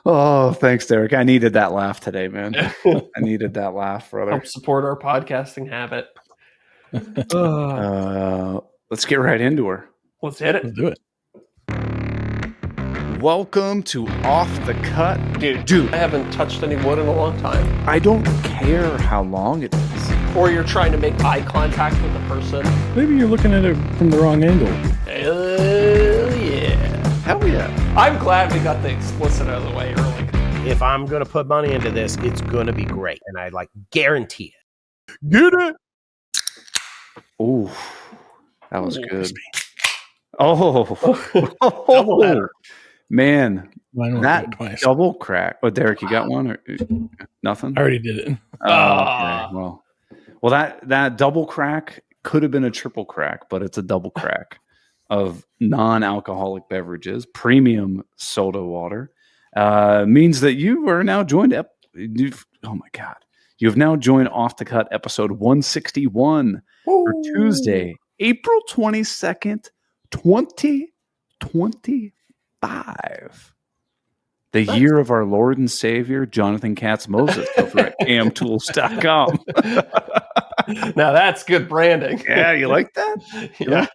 Oh, thanks, Derek. I needed that laugh today, man. I needed that laugh, brother. Help support our podcasting habit. Let's get right into her. Let's hit it. Let's do it. Welcome to Off the Cut. Dude, I haven't touched any wood in a long time. I don't care how long it is. Or you're trying to make eye contact with the person. Maybe you're looking at it from the wrong angle. Hell yeah. Hell yeah. I'm glad we got the explicit out of the way early. If I'm going to put money into this, it's going to be great. And I guarantee it. Get it. Ooh, that was good. Oh, man. That double crack. Oh, Derek, you got one? Or nothing? I already did it. Okay. Well, that double crack could have been a triple crack, but it's a double crack of non-alcoholic beverages, premium soda water. Means that you are now joined up. Oh my God. You have now joined Off the Cut episode 161 for Tuesday, April 22nd, 2025. The year of our Lord and Savior, Jonathan Katz Moses, over at camtools.com. Now that's good branding. Yeah, you like that? Yeah.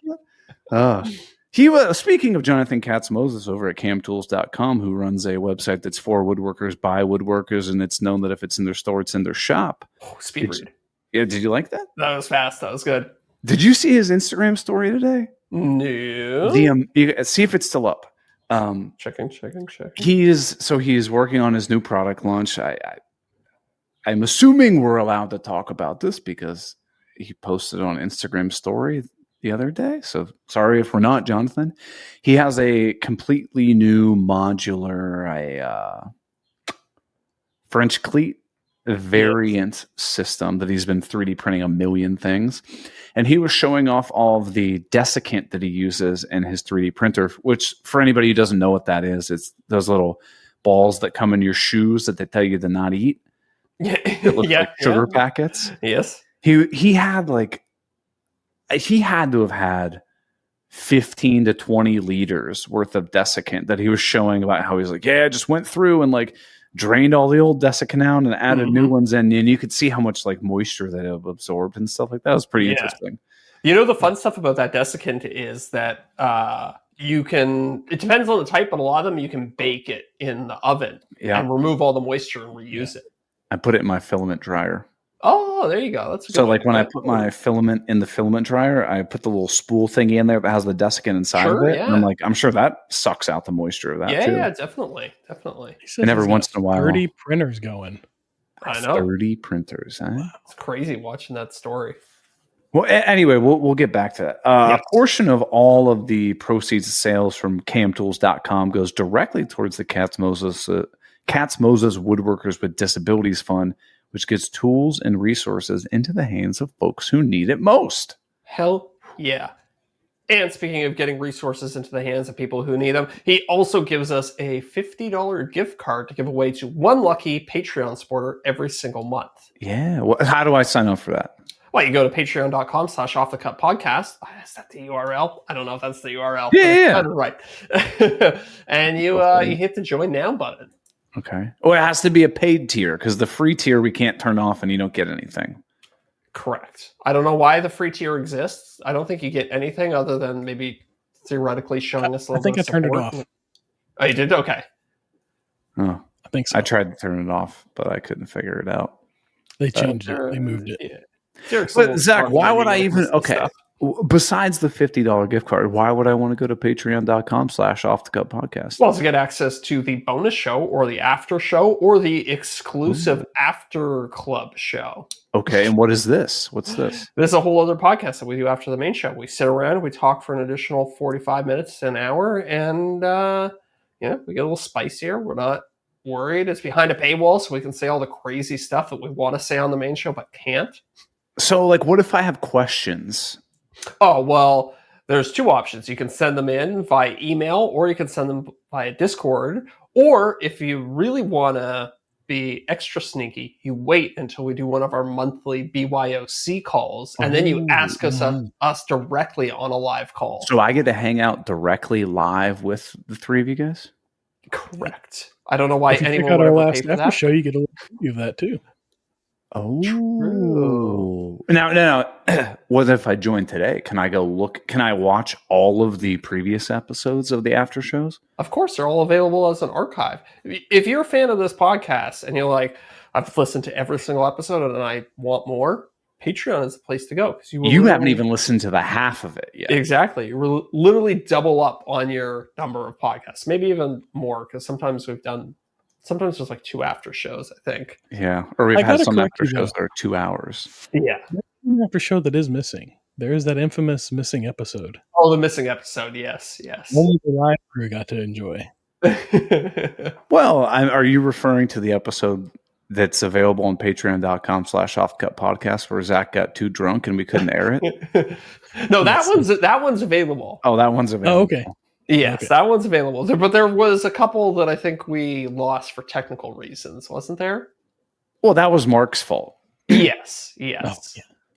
He was speaking of Jonathan Katz Moses over at camtools.com, who runs a website that's for woodworkers by woodworkers, and it's known that if it's in their store, it's in their shop. Speed read. Yeah, did you like that? That was fast. That was good. Did you see his Instagram story today? No. You see if it's still up. Checking. He is working on his new product launch. I'm assuming we're allowed to talk about this because he posted on Instagram story the other day. So sorry if we're not, Jonathan. He has a completely new modular French cleat variant system that he's been 3D printing a million things. And he was showing off all of the desiccant that he uses in his 3D printer, which for anybody who doesn't know what that is, it's those little balls that come in your shoes that they tell you to not eat. It looks like sugar packets. Yes. He had to have had 15 to 20 liters worth of desiccant that he was showing about how he's like, yeah, I just went through and drained all the old desiccant out and added new ones in, and you could see how much moisture they have absorbed and stuff like that. It was pretty interesting. You know, the fun stuff about that desiccant is that it depends on the type, but a lot of them you can bake it in the oven and remove all the moisture and reuse it. I put it in my filament dryer. Oh, there you go. That's so when I put my filament in the filament dryer, I put the little spool thingy in there that has the desiccant inside of it. Yeah. And I'm sure that sucks out the moisture of that too. Yeah, definitely. And every once in a while, 30 printers going. I know. 30 printers. Huh? Wow. It's crazy watching that story. Well, anyway, we'll get back to that. A portion of all of the proceeds of sales from camtools.com goes directly towards the Katz Moses Woodworkers with Disabilities Fund, which gets tools and resources into the hands of folks who need it most. Hell yeah. And speaking of getting resources into the hands of people who need them, he also gives us a $50 gift card to give away to one lucky Patreon supporter every single month. Yeah. Well, how do I sign up for that? Well, you go to patreon.com/offthecutpodcast. Is that the URL? I don't know if that's the URL. Yeah. Right. And you hit the join now button. Okay. Oh, it has to be a paid tier because the free tier we can't turn off and you don't get anything. Correct. I don't know why the free tier exists. I don't think you get anything other than maybe theoretically showing us a little bit of support. I think I turned it off. Oh, you did? Okay. Oh, I think so. I tried to turn it off, but I couldn't figure it out. They changed it. They moved it. Yeah. But Zach, why would I even... Okay. Besides the $50 gift card, why would I want to go to patreon.com/offthecutpodcast? Well, to get access to the bonus show or the after show or the exclusive after club show. Okay, and what is this? What's this? This is a whole other podcast that we do after the main show. We sit around, we talk for an additional 45 minutes, an hour, and we get a little spicier. We're not worried. It's behind a paywall, so we can say all the crazy stuff that we want to say on the main show but can't. So, what if I have questions? Oh, well, there's two options. You can send them in via email, or you can send them via Discord. Or if you really want to be extra sneaky, you wait until we do one of our monthly BYOC calls, and then you ask us directly on a live call. So I get to hang out directly live with the three of you guys? Correct. I don't know why If you check anyone out would our ever pay last for after that. show, you get a little preview of that too. Oh, now, what if I join today? Can I go look? Can I watch all of the previous episodes of the after shows? Of course, they're all available as an archive. If you're a fan of this podcast and you're like, I've listened to every single episode and I want more, Patreon is the place to go. Because You haven't even listened to the half of it yet. Exactly. You will literally double up on your number of podcasts, maybe even more, because sometimes there's like 2 after shows, I think. Yeah, or we've I had gotta some correct after you, shows though. that are 2 hours. Yeah. One after show that is missing. There is that infamous missing episode. Oh, the missing episode. Yes. Only the live crew got to enjoy. Well, are you referring to the episode that's available on patreon.com/offcutpodcast where Zach got too drunk and we couldn't air it? No, that one's available. Oh, that one's available. Oh, okay. Yes, Okay. that one's available. But there was a couple that I think we lost for technical reasons, wasn't there? Well, that was Mark's fault. Yes. Oh, yeah.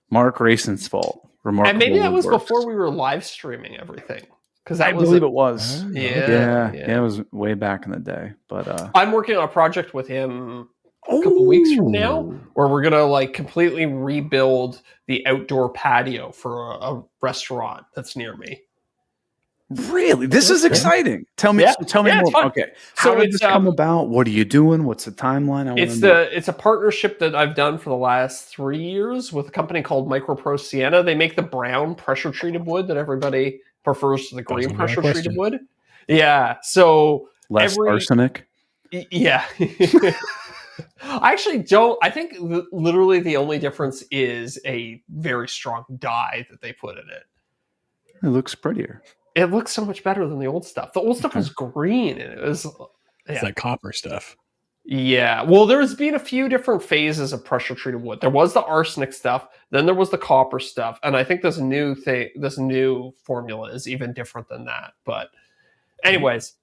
Mark Rayson's fault. Remarkable. And maybe that was Woodworks. before we were live streaming everything. Because I believe it was. Oh, Yeah, It was way back in the day. But I'm working on a project with him a couple weeks from now, where we're gonna like completely rebuild the outdoor patio for a restaurant that's near me. Really, this is Okay. exciting. Tell me, Yeah. tell me Yeah, it's more. fun. Okay, So how did it's, this come about? What are you doing? What's the timeline? It's a partnership that I've done for the last 3 years with a company called MicroPro Sienna. They make the brown pressure treated wood that everybody prefers to the green gonna be my pressure treated question. wood. Yeah, so less arsenic. Yeah. I actually don't. I think literally the only difference is a very strong dye that they put in it. It looks prettier. It looks so much better than the old stuff. The old stuff was green and it was. It's that copper stuff. Yeah. Well, there's been a few different phases of pressure treated wood. There was the arsenic stuff, then there was the copper stuff, and I think this new formula is even different than that. But anyways,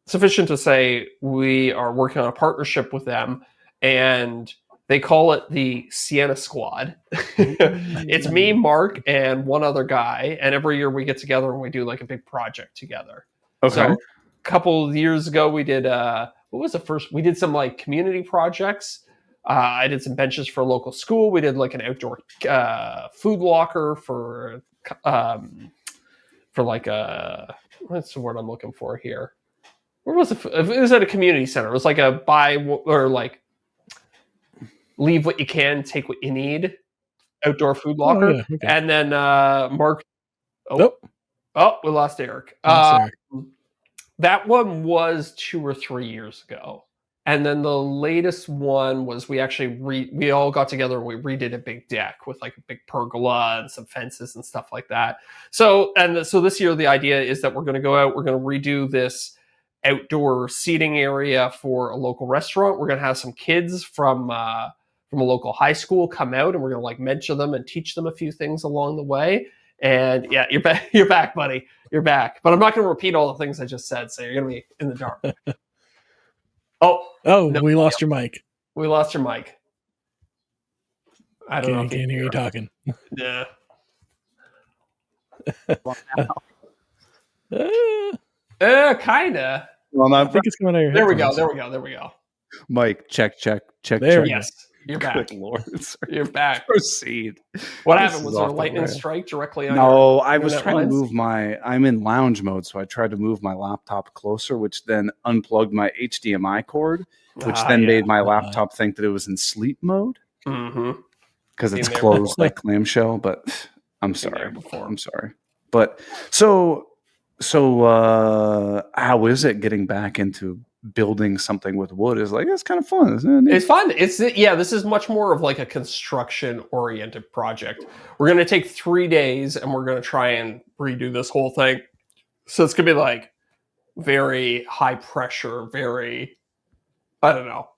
sufficient to say we are working on a partnership with them, and they call it the Sienna Squad. It's me, Mark, and one other guy, and every year we get together and we do like a big project together. Okay. So a couple of years ago we did what was the first? We did some like community projects. I did some benches for a local school. We did like an outdoor food locker for like a, what's the word I'm looking for here? Where was it? It was at a community center. It was like a buy or like leave what you can, take what you need. Outdoor food locker. Oh, yeah, okay. And then Mark. Nope. Oh, we lost Eric. Sorry. That one was 2 or 3 years ago. And then the latest one was we actually we all got together and we redid a big deck with like a big pergola and some fences and stuff like that. So this year the idea is that we're going to go out, we're going to redo this outdoor seating area for a local restaurant. We're going to have some kids from a local high school come out, and we're going to like mentor them and teach them a few things along the way. And yeah, you're back. You're back, buddy. You're back. But I'm not going to repeat all the things I just said, so you're going to be in the dark. Oh, no, we lost your mic. We lost your mic. I don't know. Can't hear you talking. Yeah. Kinda. Well, I think it's coming out of your There we go. headphones. There we go. Mike, check. There check. we go. Yes, you're back. Good Lord, sir. You're back. Proceed. What This happened? is Was there a off the lightning rails. strike directly on No, your I was internet trying to lines? move I'm in lounge mode, so I tried to move my laptop closer, which then unplugged my HDMI cord, which then made my laptop think that it was in sleep mode Mm-hmm. because it's Been there closed before. like clamshell. But I'm Been there sorry. before. I'm sorry. But so how is it getting back into building something with wood? Is like, it's kind of fun, isn't it? It's fun. This is much more of like a construction oriented project. We're going to take 3 days and we're going to try and redo this whole thing. So it's going to be like very high pressure, very, I don't know.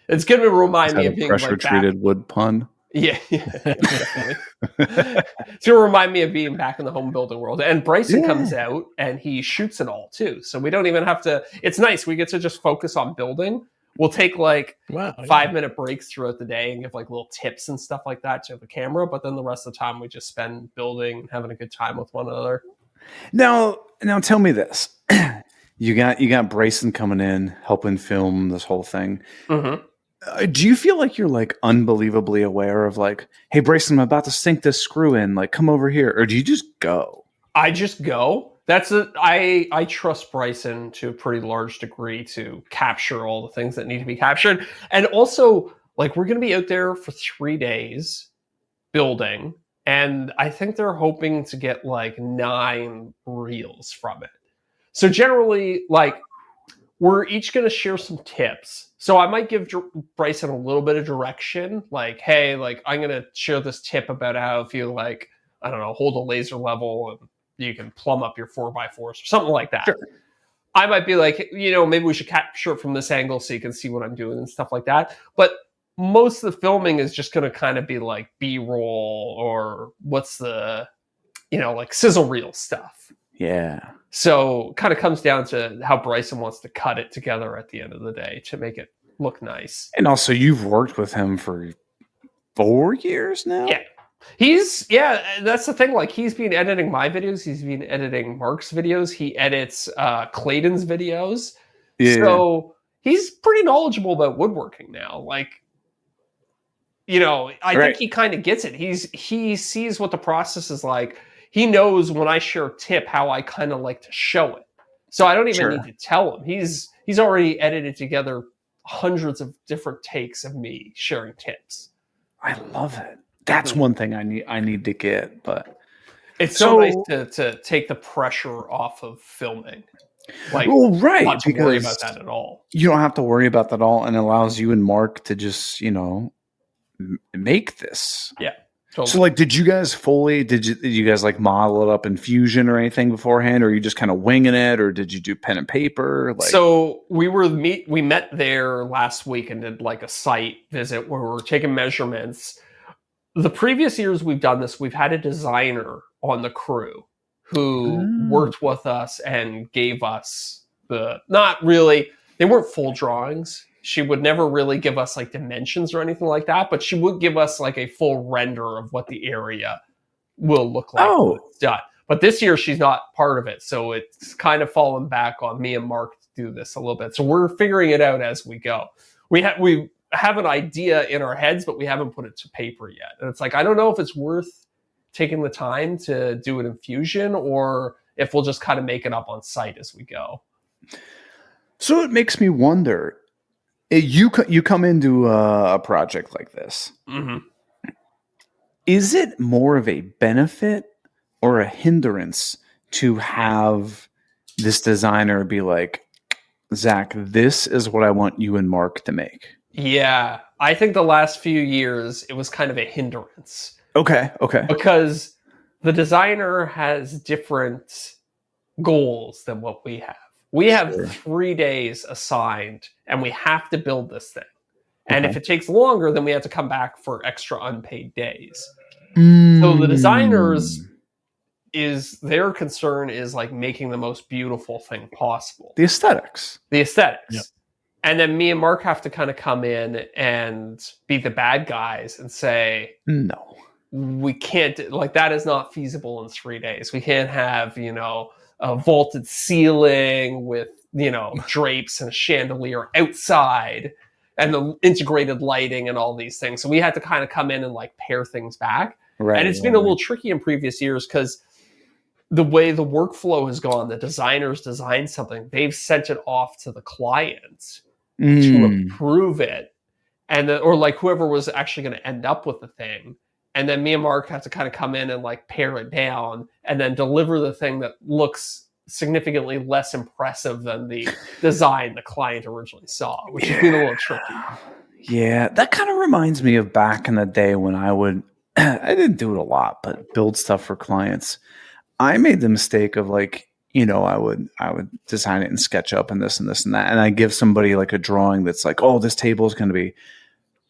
It's going to remind Is me that of a being pressure like treated wood pun? Yeah. Definitely. It's going to remind me of being back in the home building world. And Bryson comes out and he shoots it all too. So we don't even have to, it's nice. We get to just focus on building. We'll take like 5-minute breaks throughout the day and give like little tips and stuff like that to the camera. But then the rest of the time we just spend building and having a good time with one another. Now tell me this. You got Rayson coming in, helping film this whole thing. Mm-hmm. Do you feel like you're like unbelievably aware of like, hey, Bryson, I'm about to sink this screw in. Like, come over here, or do you just go? I just go. I trust Bryson to a pretty large degree to capture all the things that need to be captured, and also like we're going to be out there for 3 days building, and I think they're hoping to get like 9 reels from it. So generally, like we're each going to share some tips. So I might give Bryson a little bit of direction, like, hey, like I'm going to share this tip about how if you like, I don't know, hold a laser level and you can plumb up your 4x4s or something like that. Sure. I might be like, maybe we should capture it from this angle so you can see what I'm doing and stuff like that. But most of the filming is just going to kind of be like B-roll or what's the, like sizzle reel stuff. Yeah. So kind of comes down to how Bryson wants to cut it together at the end of the day to make it look nice. And also, you've worked with him for 4 years now? Yeah. That's the thing. Like, he's been editing my videos. He's been editing Mark's videos. He edits Clayton's videos. Yeah. So he's pretty knowledgeable about woodworking now. Like, I think he kind of gets it. He sees what the process is like. He knows when I share a tip how I kind of like to show it. So I don't even need to tell him. He's already edited together hundreds of different takes of me sharing tips. I love it. That's one thing I need to get, but it's so nice to take the pressure off of filming. Like, not to worry about that at all. You don't have to worry about that at all, and it allows you and Mark to just make this. Yeah. Totally. So, like, did you guys like model it up in Fusion or anything beforehand, or are you just kind of winging it, or did you do pen and paper? Like, so we met there last week and did like a site visit where we're taking measurements. The previous years we've done this, we've had a designer on the crew who worked with us and gave us they weren't full drawings. She would never really give us like dimensions or anything like that, but she would give us like a full render of what the area will look like when it's done. But this year she's not part of it, so it's kind of fallen back on me and Mark to do this a little bit. So we're figuring it out as we go. We have an idea in our heads, but we haven't put it to paper yet. And it's like, I don't know if it's worth taking the time to do it in Fusion or if we'll just kind of make it up on site as we go. So it makes me wonder, you come into a project like this. Mm-hmm. Is it more of a benefit or a hindrance to have this designer be like, Zach, this is what I want you and Mark to make? Yeah, I think the last few years it was kind of a hindrance. Okay. Because the designer has different goals than what we have. We have 3 days assigned, and we have to build this thing. And if it takes longer, then we have to come back for extra unpaid days. So the designers their concern is like making the most beautiful thing possible. The aesthetics. Yep. And then me and Mark have to kind of come in and be the bad guys and say, no, we can't, like, that is not feasible in 3 days. We can't have, a vaulted ceiling with, drapes and a chandelier outside and the integrated lighting and all these things. So we had to kind of come in and like pare things back. Right, and it's been a little tricky in previous years because the way the workflow has gone, the designers design something, they've sent it off to the client to approve it. And then, or like whoever was actually going to end up with the thing. And then me and Mark have to kind of come in and like pare it down and then deliver the thing that looks significantly less impressive than the design the client originally saw, which has been a little tricky. Yeah, that kind of reminds me of back in the day when I didn't do it a lot, but build stuff for clients. I made the mistake of like, I would design it in SketchUp and this and this and that. And I give somebody like a drawing that's like, oh, this table is going to be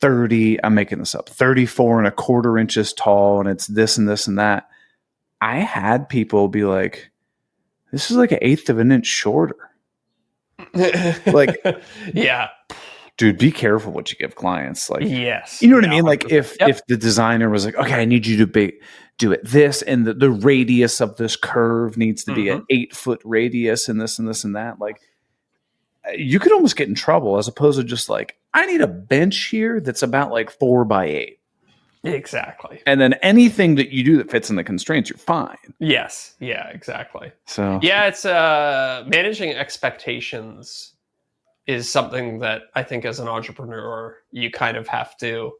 I'm making this up, 34.25 inches tall. And it's this and this and that. I had people be like, this is like 1/8 of an inch shorter. Like, yeah. Dude, be careful what you give clients. Like, yes, you know what I mean? Like, if the designer was like, okay, I need you to do it this, and the radius of this curve needs to be an Mhm. 8-foot radius, and this and this and that. Like, you could almost get in trouble as opposed to just like, I need a bench here that's about like 4x8. Exactly. And then anything that you do that fits in the constraints, you're fine. Yes. Yeah, exactly. So Yeah, it's managing expectations is something that I think as an entrepreneur, you kind of have to,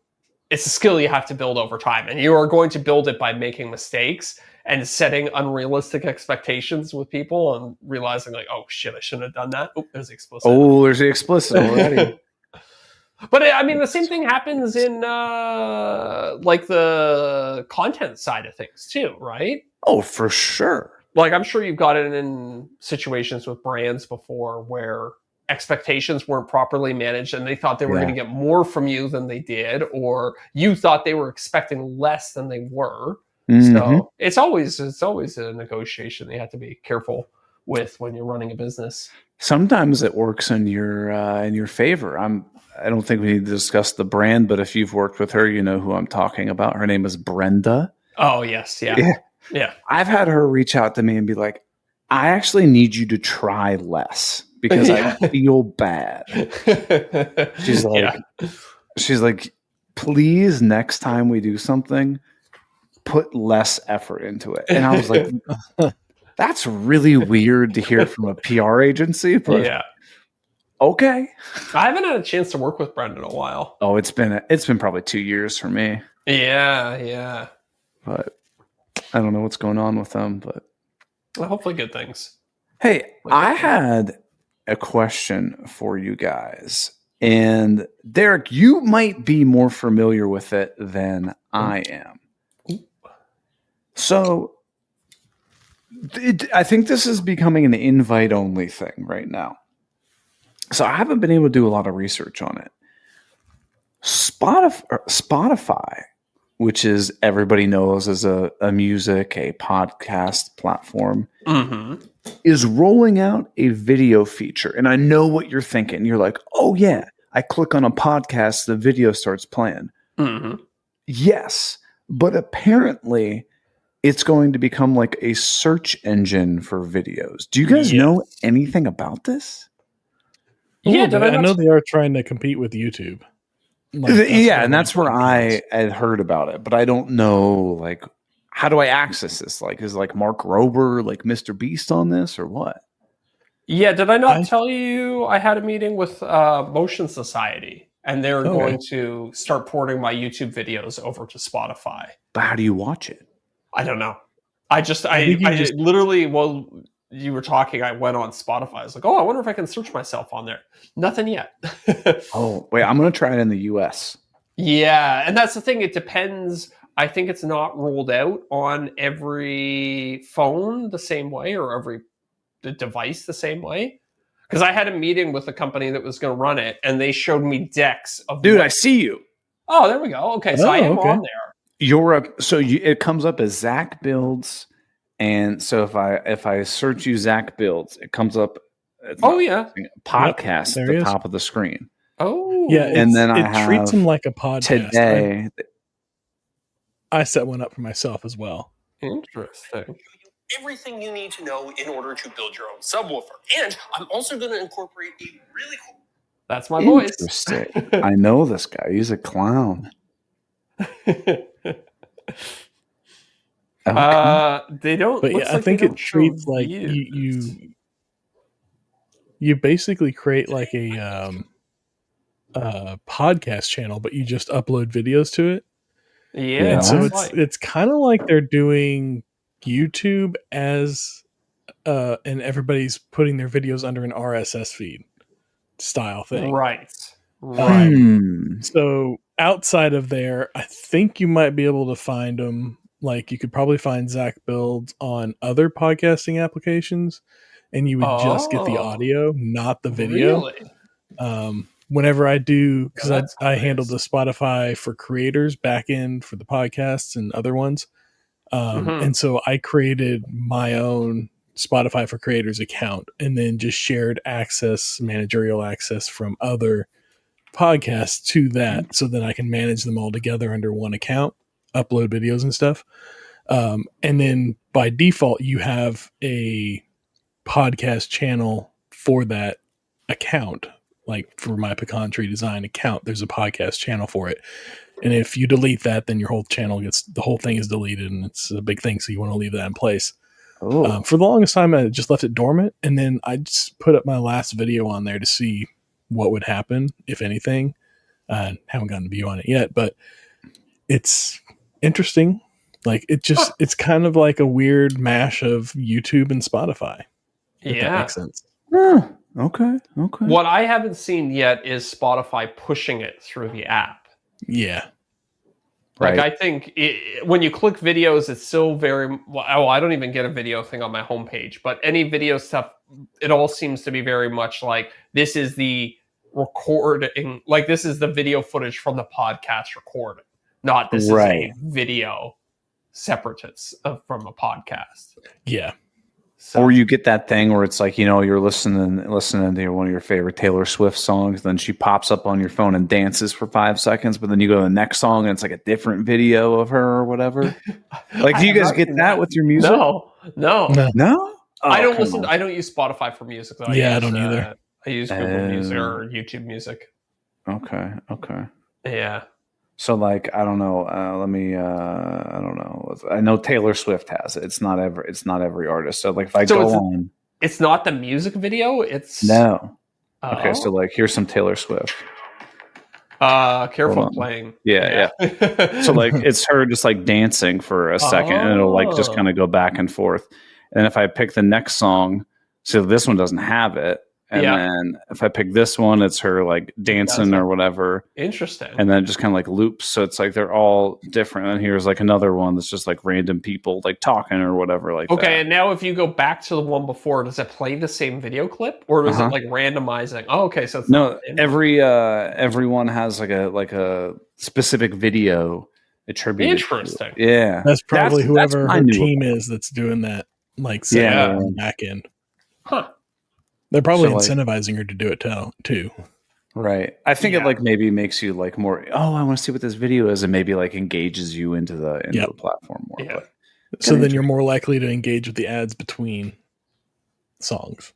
it's a skill you have to build over time. And you are going to build it by making mistakes and setting unrealistic expectations with people and realizing like, oh shit, I shouldn't have done that. Oh, there's the explicit. there's the explicit already. But I mean, the same thing happens in like the content side of things too, right? Oh, for sure. Like I'm sure you've got it in situations with brands before where expectations weren't properly managed and they thought they were Yeah. going to get more from you than they did, or you thought they were expecting less than they were. Mhm. So it's always a negotiation that you have to be careful with when you're running a business. Sometimes it works in your favor. I don't think we need to discuss the brand, but if you've worked with her, you know who I'm talking about. Her name is Brenda. Oh yes, yeah. I've had her reach out to me and be like, I actually need you to try less because Yeah. I feel bad. She's like, please, next time we do something, put less effort into it. And I was like, that's really weird to hear from a PR agency, but yeah. okay. I haven't had a chance to work with Brenda in a while. Oh, it's been probably 2 years for me, Yeah. but I don't know what's going on with them. But Well, hopefully good things. hey, I had a question for you guys. And Derek, you might be more familiar with it than I am. So I think this is becoming an invite-only thing right now. So I haven't been able to do a lot of research on it. Spotify, which is everybody knows as a podcast platform, Mm-hmm. is rolling out a video feature. And I know what you're thinking. You're like, oh yeah, I click on a podcast, the video starts playing. Mm-hmm. Yes, but apparently it's going to become like a search engine for videos. Do you guys know anything about this? Yeah, I know they are trying to compete with YouTube. That's where I had heard about it, but I don't know, like, how do I access this? Like, is like Mark Rober, like Mr. Beast on this or what? Yeah, did I not tell you I had a meeting with Motion Society and they're going to start porting my YouTube videos over to Spotify. But how do you watch it? I don't know. I literally, while you were talking, I went on Spotify. I was like, oh, I wonder if I can search myself on there. Nothing yet. Oh, wait, I'm going to try it in the US. Yeah, and that's the thing. It depends. I think it's not rolled out on every phone the same way or every device the same way. Because I had a meeting with a company that was going to run it, and they showed me decks of. Dude, I see you. Oh, there we go. Okay, so I am on there. It comes up as Zach Builds, and so if I search you Zach Builds, it comes up. Podcast at the top of the screen. Oh, yeah, and then it treats them like a podcast. Today, I set one up for myself as well. Interesting. Everything you need to know in order to build your own subwoofer, and I'm also going to incorporate a really cool. That's my voice. Interesting. I know this guy. He's a clown. They don't. But yeah, I think it treats like you basically create like a podcast channel, but you just upload videos to it. Yeah, and so it's kind of like they're doing YouTube as and everybody's putting their videos under an RSS feed style thing. Right. So outside of there, I think you might be able to find them. Like you could probably find Zach Builds on other podcasting applications, and you would just get the audio, not the video. Really? Whenever I do, because I handle the Spotify for creators back end for the podcasts and other ones. And so I created my own Spotify for creators account and then just shared managerial access from other podcasts to that so that I can manage them all together under one account, upload videos and stuff. And then by default, you have a podcast channel for that account. Like for my Pecan Tree Design account, there's a podcast channel for it. And if you delete that, then your whole channel the whole thing is deleted, and it's a big thing. So you want to leave that in place. For the longest time, I just left it dormant, and then I just put up my last video on there to see what would happen, if anything. I haven't gotten a view on it yet, but it's interesting. Like it's kind of like a weird mash of YouTube and Spotify. If that makes sense. Okay. What I haven't seen yet is Spotify pushing it through the app. Yeah. Like, I think when you click videos, it's still very... Well, I don't even get a video thing on my homepage, but any video stuff, it all seems to be very much like, this is the recording, like this is the video footage from the podcast recording, not this is a video separate from a podcast. Yeah. So. Or you get that thing where it's like, you're listening to one of your favorite Taylor Swift songs, then she pops up on your phone and dances for 5 seconds, but then you go to the next song and it's like a different video of her or whatever. Like, do you guys get that with your music? No. Oh, I don't listen. I don't use Spotify for music though. I don't either. I use Google Music or YouTube Music. Okay. Yeah. So, like, I don't know. I don't know. I know Taylor Swift has it. It's not every artist. So, like, if I go on, it's not the music video. It's no. Okay, so like, here's some Taylor Swift. Careful playing. Yeah. So, like, it's her just like dancing for a second, and it'll like just kind of go back and forth. And if I pick the next song, so this one doesn't have it. And then if I pick this one, it's her like dancing or whatever. Interesting. And then it just kind of like loops. So it's like they're all different. And here's like another one that's just like random people like talking or whatever. Like okay, and now if you go back to the one before, does it play the same video clip or is it like randomizing? Oh, okay. So it's everyone has like a specific video attributed. Interesting. Yeah, that's probably whoever her team is that's doing that. Like on the back end. Huh. They're probably incentivizing her to do it too. Right. I think it like maybe makes you like more, I want to see what this video is, and maybe like engages you into the platform more. Yeah. So then you're more likely to engage with the ads between songs.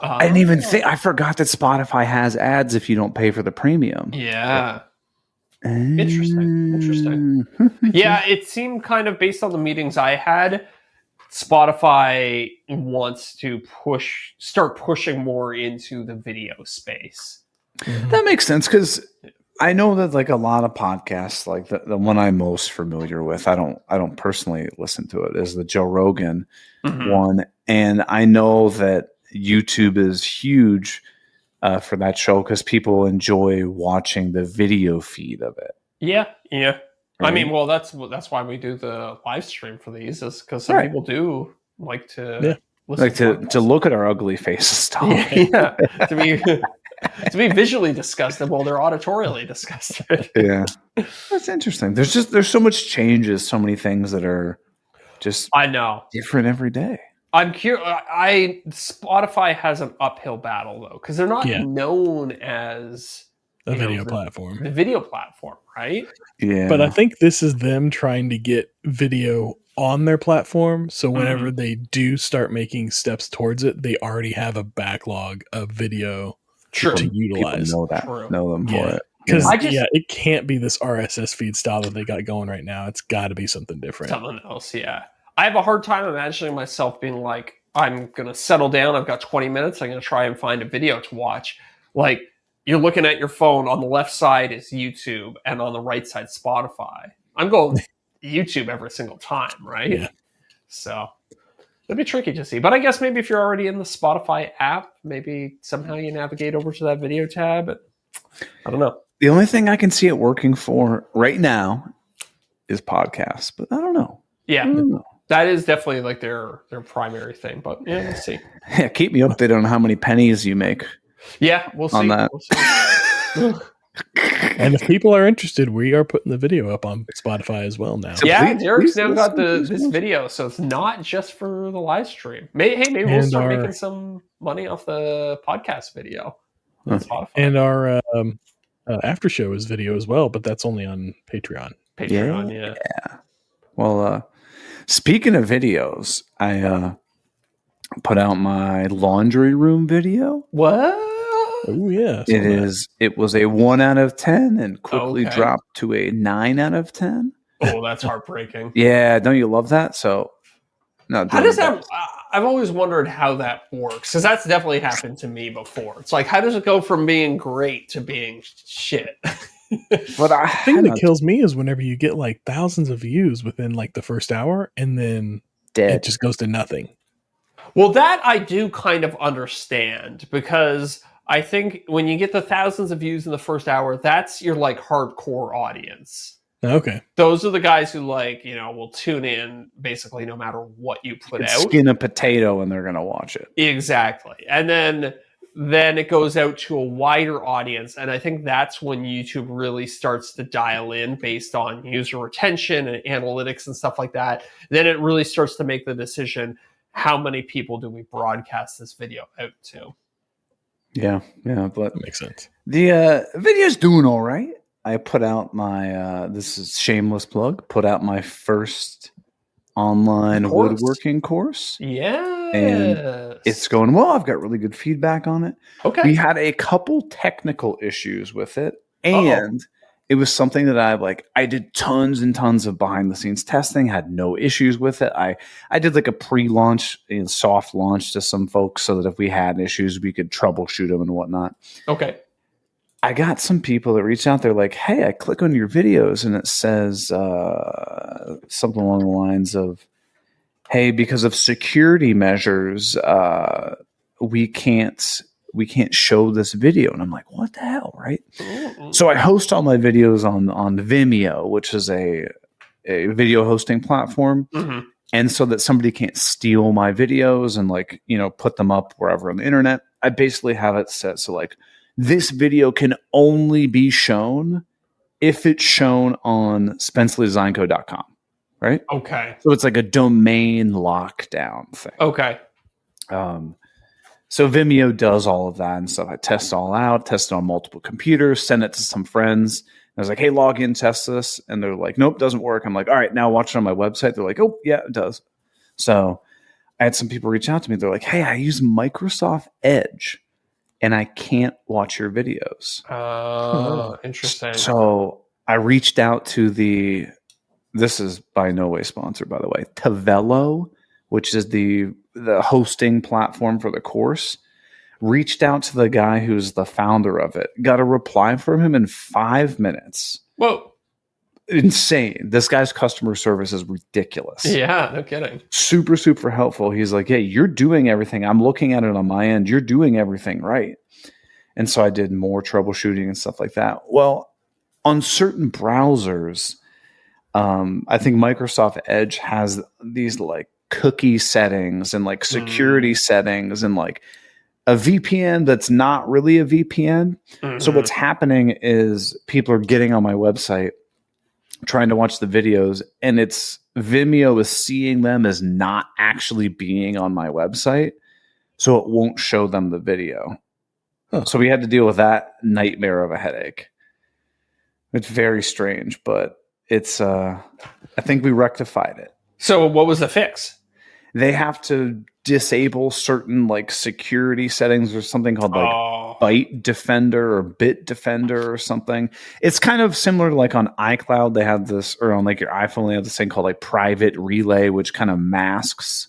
I didn't even think, I forgot that Spotify has ads if you don't pay for the premium. Yeah. Interesting. Yeah, it seemed kind of based on the meetings I had, Spotify wants to start pushing more into the video space. That makes sense, because I know that like a lot of podcasts, like the one I'm most familiar with, I don't personally listen to it, is the Joe Rogan one, and I know that YouTube is huge for that show because people enjoy watching the video feed of it. Yeah. Right. I mean, well, that's why we do the live stream for these, is because some people do like to listen to look at our ugly faces talk. Yeah. to be visually disgusted while they're auditorially disgusted. Yeah, that's interesting. There's so much changes, so many things that are just different every day. I'm curious. Spotify has an uphill battle though, because they're not known as a video platform. The video platform, right? Yeah. But I think this is them trying to get video on their platform. So whenever they do start making steps towards it, they already have a backlog of video to utilize. People know them for it. Because it can't be this RSS feed style that they got going right now. It's got to be something different. Something else, yeah. I have a hard time imagining myself being like, I'm going to settle down. I've got 20 minutes. I'm going to try and find a video to watch. Like, you're looking at your phone. On the left side is YouTube, and on the right side, Spotify. I'm going YouTube every single time, right? Yeah. So it'd be tricky to see. But I guess maybe if you're already in the Spotify app, maybe somehow you navigate over to that video tab. I don't know. The only thing I can see it working for right now is podcasts, but I don't know. Yeah. That is definitely like their primary thing. But yeah, let's see. Yeah, keep me updated on how many pennies you make. Yeah, we'll see. On that. We'll see. And if people are interested, we are putting the video up on Spotify as well now. So Derek's now got this video, so it's not just for the live stream. Maybe we'll start making some money off the podcast video on Spotify. And our after show is video as well, but that's only on Patreon. Yeah. Well, speaking of videos, I put out my laundry room video. What? Oh yeah, It was a 1 out of 10 and quickly Okay. dropped to a 9 out of 10. Oh, that's heartbreaking. Yeah, don't you love that? So, no. How does that? I've always wondered how that works, because that's definitely happened to me before. It's like, how does it go from being great to being shit? But the thing that kills me is whenever you get like thousands of views within like the first hour, and then it just goes to nothing. Well, that I do kind of understand, because I think when you get the thousands of views in the first hour, that's your like hardcore audience. Okay. Those are the guys who like, will tune in basically no matter what you put out. Skin a potato and they're going to watch it. Exactly. And then it goes out to a wider audience. And I think that's when YouTube really starts to dial in based on user retention and analytics and stuff like that. Then it really starts to make the decision, how many people do we broadcast this video out to? Yeah, but that makes sense. The video's doing all right. I put out my, this is shameless plug, put out my first online woodworking course. Yeah. And it's going well. I've got really good feedback on it. Okay. We had a couple technical issues with it. And it was something that I did tons and tons of behind the scenes testing, had no issues with it. I did like a pre-launch and soft launch to some folks so that if we had issues, we could troubleshoot them and whatnot. Okay. I got some people that reached out. They're like, hey, I click on your videos and it says something along the lines of, hey, because of security measures, we can't show this video. And I'm like, what the hell, right? Mm-hmm. So I host all my videos on Vimeo, which is a video hosting platform. Mm-hmm. And so that somebody can't steal my videos and put them up wherever on the internet, I basically have it set so this video can only be shown if it's shown on SpenceleyDesignCo.com, right? Okay. So it's like a domain lockdown thing. Okay. So Vimeo does all of that and stuff. I test all out, test it on multiple computers, send it to some friends. I was like, hey, log in, test this. And they're like, nope, doesn't work. I'm like, all right, now watch it on my website. They're like, oh, yeah, it does. So I had some people reach out to me. They're like, hey, I use Microsoft Edge and I can't watch your videos. Oh, interesting. So I reached out to this is by no way sponsored, by the way, Tavelo, which is the hosting platform for the course. Reached out to the guy who's the founder of it. Got a reply from him in 5 minutes. Whoa. Insane. This guy's customer service is ridiculous. Yeah, no kidding. Super, super helpful. He's like, hey, you're doing everything. I'm looking at it on my end. You're doing everything right. And so I did more troubleshooting and stuff like that. Well, on certain browsers, I think Microsoft Edge has these cookie settings and security settings and a VPN that's not really a VPN. Mm-hmm. So what's happening is people are getting on my website trying to watch the videos, and Vimeo is seeing them as not actually being on my website, so it won't show them the video. Huh. So we had to deal with that nightmare of a headache. It's very strange, but it's I think we rectified it. So what was the fix? They have to disable certain security settings or something called Byte Defender or Bit Defender or something. It's kind of similar to on iCloud they have this, or on your iPhone they have this thing called Private Relay, which kind of masks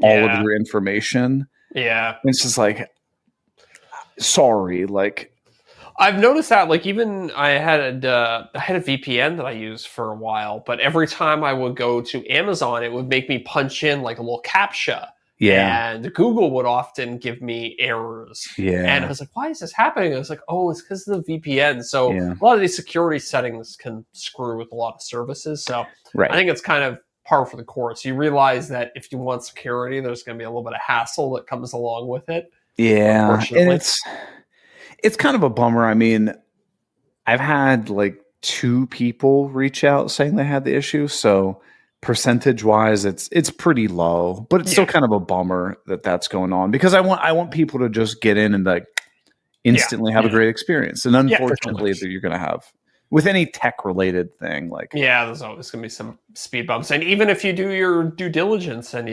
all of your information. Yeah. And it's just sorry, I've noticed that even I had a VPN that I used for a while, but every time I would go to Amazon, it would make me punch in a little CAPTCHA. Yeah. And Google would often give me errors. Yeah. And I was like, why is this happening? I was like, oh, it's because of the VPN. So a lot of these security settings can screw with a lot of services. So I think it's kind of par for the course. You realize that if you want security, there's going to be a little bit of hassle that comes along with it. Yeah. And it's kind of a bummer. I mean, I've had 2 people reach out saying they had the issue. So percentage wise, it's pretty low, but it's still kind of a bummer that that's going on, because I want people to just get in and instantly have a great experience. And unfortunately, that you're going to have with any tech related thing, like Yeah, there's always going to be some speed bumps. And even if you do your due diligence and,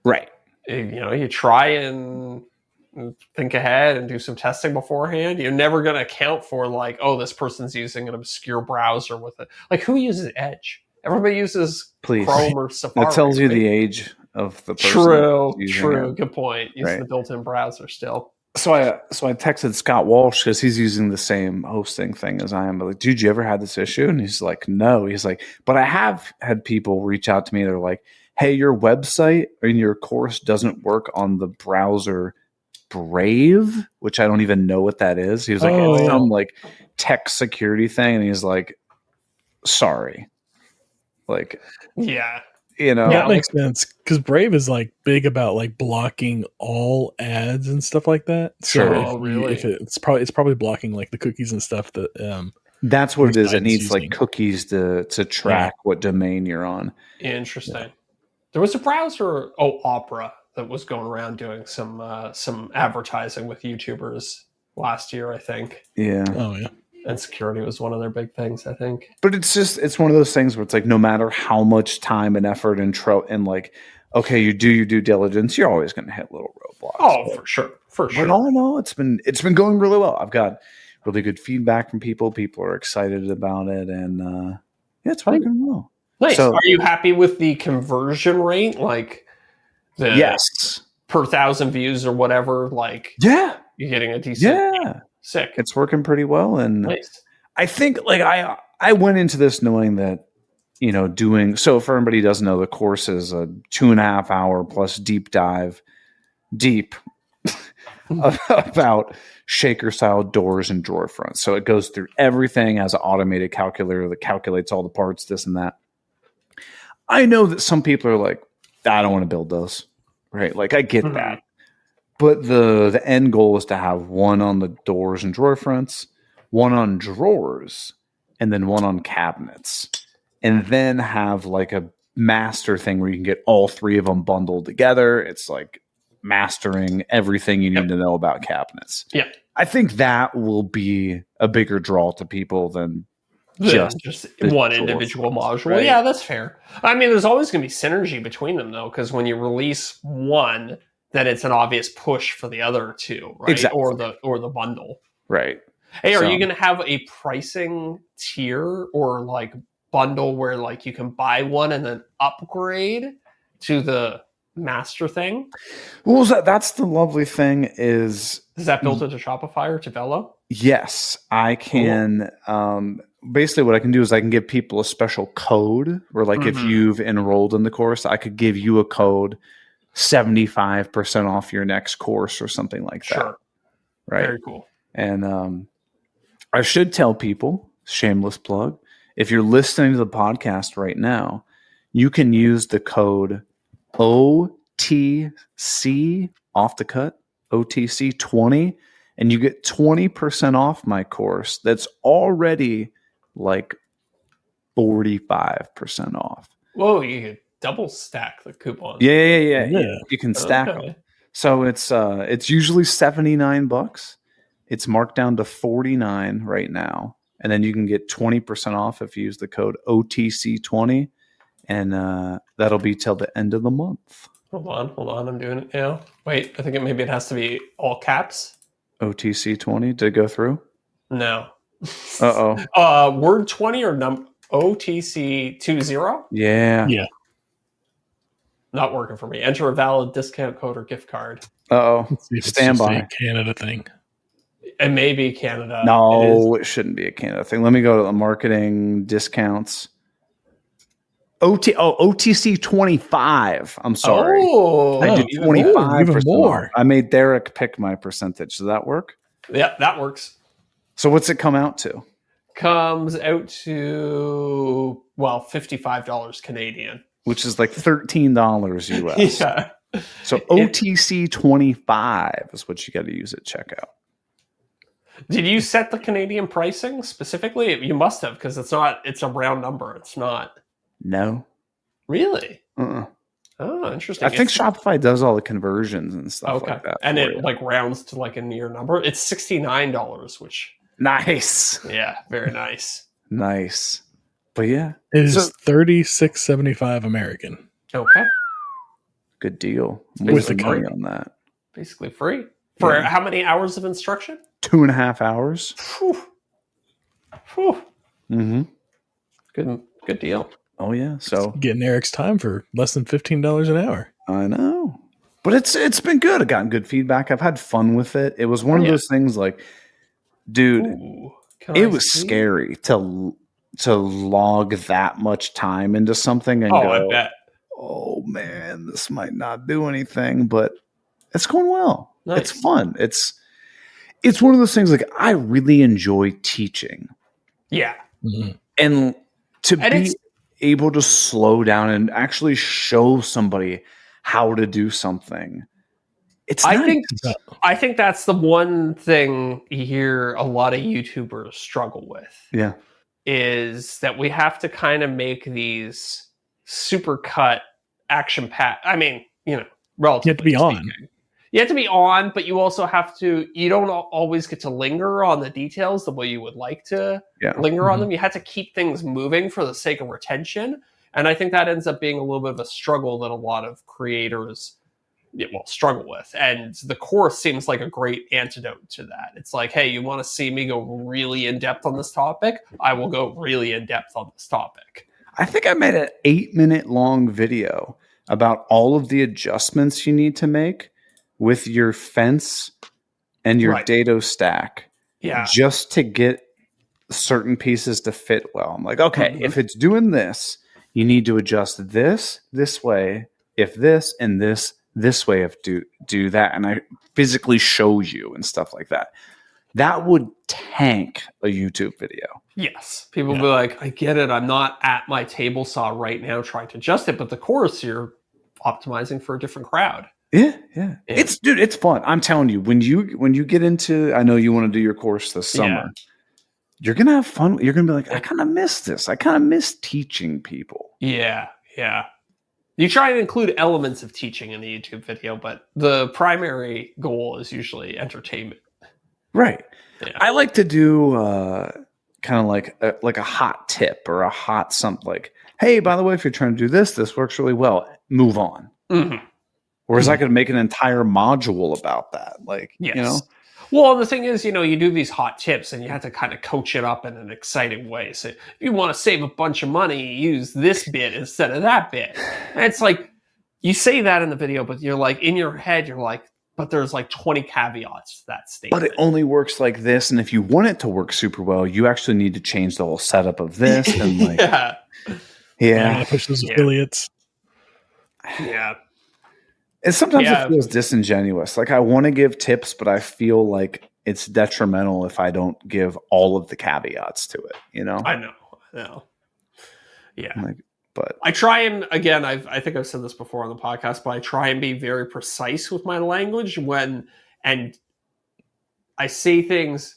right. you try and think ahead and do some testing beforehand, you're never going to account for like, oh, this person's using an obscure browser with it. Like, who uses Edge? Everybody uses Chrome or Safari. That tells you right? the age of the person. True. Good point. Using the built-in browser still. So I texted Scott Walsh because he's using the same hosting thing as I am. But like, dude, you ever had this issue? And he's like, no. He's like, but I have had people reach out to me. They're like, hey, your website and your course doesn't work on the browser Brave, which I don't even know what that is. He was like, it's some like tech security thing, and he's like, sorry. Like, yeah. That makes sense because Brave is like big about like blocking all ads and stuff like that. So really? If it's probably blocking like the cookies and stuff that that's what it is. It needs like cookies to track what domain you're on. Interesting. Yeah. There was a browser, Opera, that was going around doing some advertising with YouTubers last year, I think. Yeah. Oh yeah. And security was one of their big things, I think. But it's one of those things where it's like no matter how much time and effort and like, okay, you do your due diligence, you're always going to hit little roadblocks. Oh, for sure. But all in all, it's been going really well. I've got really good feedback from people. People are excited about it, and it's working well. Nice. So, are you happy with the conversion rate? Like yes, per 1,000 views or whatever. Like you're getting a decent. Yeah. Sick. It's working pretty well. And nice. I think like I went into this knowing that, so for everybody who doesn't know, the course is a 2.5 hour plus deep dive about shaker style doors and drawer fronts. So it goes through everything, has an automated calculator that calculates all the parts, this and that. I know that some people are like, I don't want to build those, right? Like I get that. But the end goal is to have one on the doors and drawer fronts, one on drawers, and then one on cabinets. And then have like a master thing where you can get all three of them bundled together. It's like mastering everything you need to know about cabinets. Yeah. I think that will be a bigger draw to people than just one individual module. Right? Yeah, that's fair. I mean, there's always going to be synergy between them, though, because when you release one, then it's an obvious push for the other two, right? Exactly. Or the bundle. Right. Hey, are you going to have a pricing tier or like bundle where like you can buy one and then upgrade to the master thing? Well, that's the lovely thing is that built into Shopify or to Velo? Yes, I can. Basically, what I can do is I can give people a special code where, like, if you've enrolled in the course, I could give you a code 75% off your next course or something like that. Sure. Right. Very cool. And I should tell people, shameless plug, if you're listening to the podcast right now, you can use the code OTC off the cut, OTC20, and you get 20% off my course that's already like 45% off. Whoa, you could double stack the coupons. Yeah. You can stack them. So it's usually $79. It's marked down to $49 right now. And then you can get 20% off if you use the code OTC20. And that'll be till the end of the month. Hold on. I'm doing it now. Wait, I think maybe it has to be all caps. OTC20 to go through? No. Uh-oh. Word 20 or OTC20? Yeah. Not working for me. Enter a valid discount code or gift card. Uh-oh. Stand by. A Canada thing. It may be Canada. No, it shouldn't be a Canada thing. Let me go to the marketing discounts. OTC 25. I'm sorry. I did 25%. Even more. I made Derek pick my percentage. Does that work? Yeah, that works. So what's it come out to? Comes out to, $55 Canadian. Which is like $13 US. Yeah. So OTC 25 is what you got to use at checkout. Did you set the Canadian pricing specifically? You must have, because it's a round number. It's not. No. Really? Uh-uh. Oh, interesting. I think Shopify does all the conversions and stuff like that. And it like rounds to like a near number. It's $69, which nice. Yeah, very nice. Nice. But yeah, It is so $36.75 American. Okay. good deal. With With the the money code. on that. Basically free. For Yeah. how many hours of instruction? 2.5 hours. Whew. Whew. Mm-hmm. Good deal. Oh yeah. So Getting Eric's time for less than $15 an hour. I know. But it's been good. I've gotten good feedback. I've had fun with it. It was one of those things like, dude, Ooh. it was scary to log that much time into something and I go, bet. oh man, this might not do anything, but it's going well. Nice. It's fun. It's one of those things like I really enjoy teaching. Yeah. Mhm. And to And be it's- able to slow down and actually show somebody how to do something. It's nice. I think that's the one thing you hear a lot of YouTubers struggle with. Yeah. Is that we have to kind of make these super cut action packed. I mean, relatively. You have to be on. speaking. You have to be on, but you also have to. You don't always get to linger on the details the way you would like to linger on them. You have to keep things moving for the sake of retention, and I think that ends up being a little bit of a struggle that a lot of creators struggle with. And the course seems like a great antidote to that. It's like, hey, you want to see me go really in depth on this topic? I will go really in depth on this topic. I think I made an 8-minute long video about all of the adjustments you need to make with your fence and your dado stack. Yeah. Just to get certain pieces to fit well. I'm like, okay, if it's doing this, you need to adjust this way. If this and this way of do that, and I physically show you and stuff like that. That would tank a YouTube video. Yes. People will be like, I get it. I'm not at my table saw right now trying to adjust it, but the course you're optimizing for a different crowd. Yeah. It's fun. I'm telling you, when you get into, I know you want to do your course this summer. You're gonna have fun. You're gonna be like, I kind of miss this. I kind of miss teaching people. Yeah. You try and include elements of teaching in the YouTube video, but the primary goal is usually entertainment. Right. Yeah. I like to do kind of like a hot tip or a hot something like, hey, by the way, if you're trying to do this works really well. Move on. Mm-hmm. Whereas I could make an entire module about that. Like, Well, the thing is, you do these hot tips and you have to kind of coach it up in an exciting way. So if you want to save a bunch of money, use this bit instead of that bit. And it's like, you say that in the video, but you're like, in your head, you're like, but there's like 20 caveats to that statement. But it only works like this. And if you want it to work super well, you actually need to change the whole setup of this. And like, I push those affiliates. Yeah. And sometimes it feels disingenuous. Like I want to give tips, but I feel like it's detrimental if I don't give all of the caveats to it. I know. Yeah. But I try and, again, I think I've said this before on the podcast, but I try and be very precise with my language and I say things.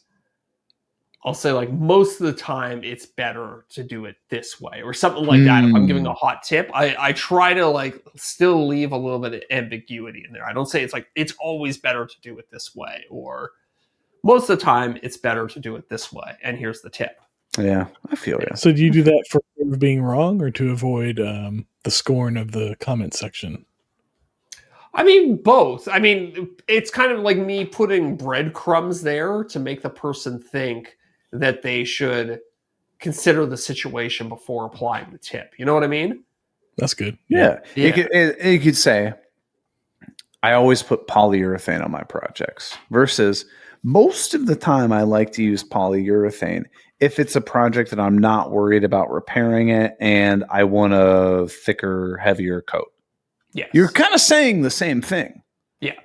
I'll say like most of the time it's better to do it this way or something like that. If I'm giving a hot tip, I try to like still leave a little bit of ambiguity in there. I don't say it's like, it's always better to do it this way, or most of the time it's better to do it this way. And here's the tip. Yeah, I feel you. So do you do that for being wrong or to avoid the scorn of the comment section? I mean, both. I mean, it's kind of like me putting breadcrumbs there to make the person think that they should consider the situation before applying the tip. You know what I mean? That's good. Yeah. You could say, I always put polyurethane on my projects versus most of the time I like to use polyurethane if it's a project that I'm not worried about repairing it and I want a thicker, heavier coat. Yes. You're kind of saying the same thing. Yeah.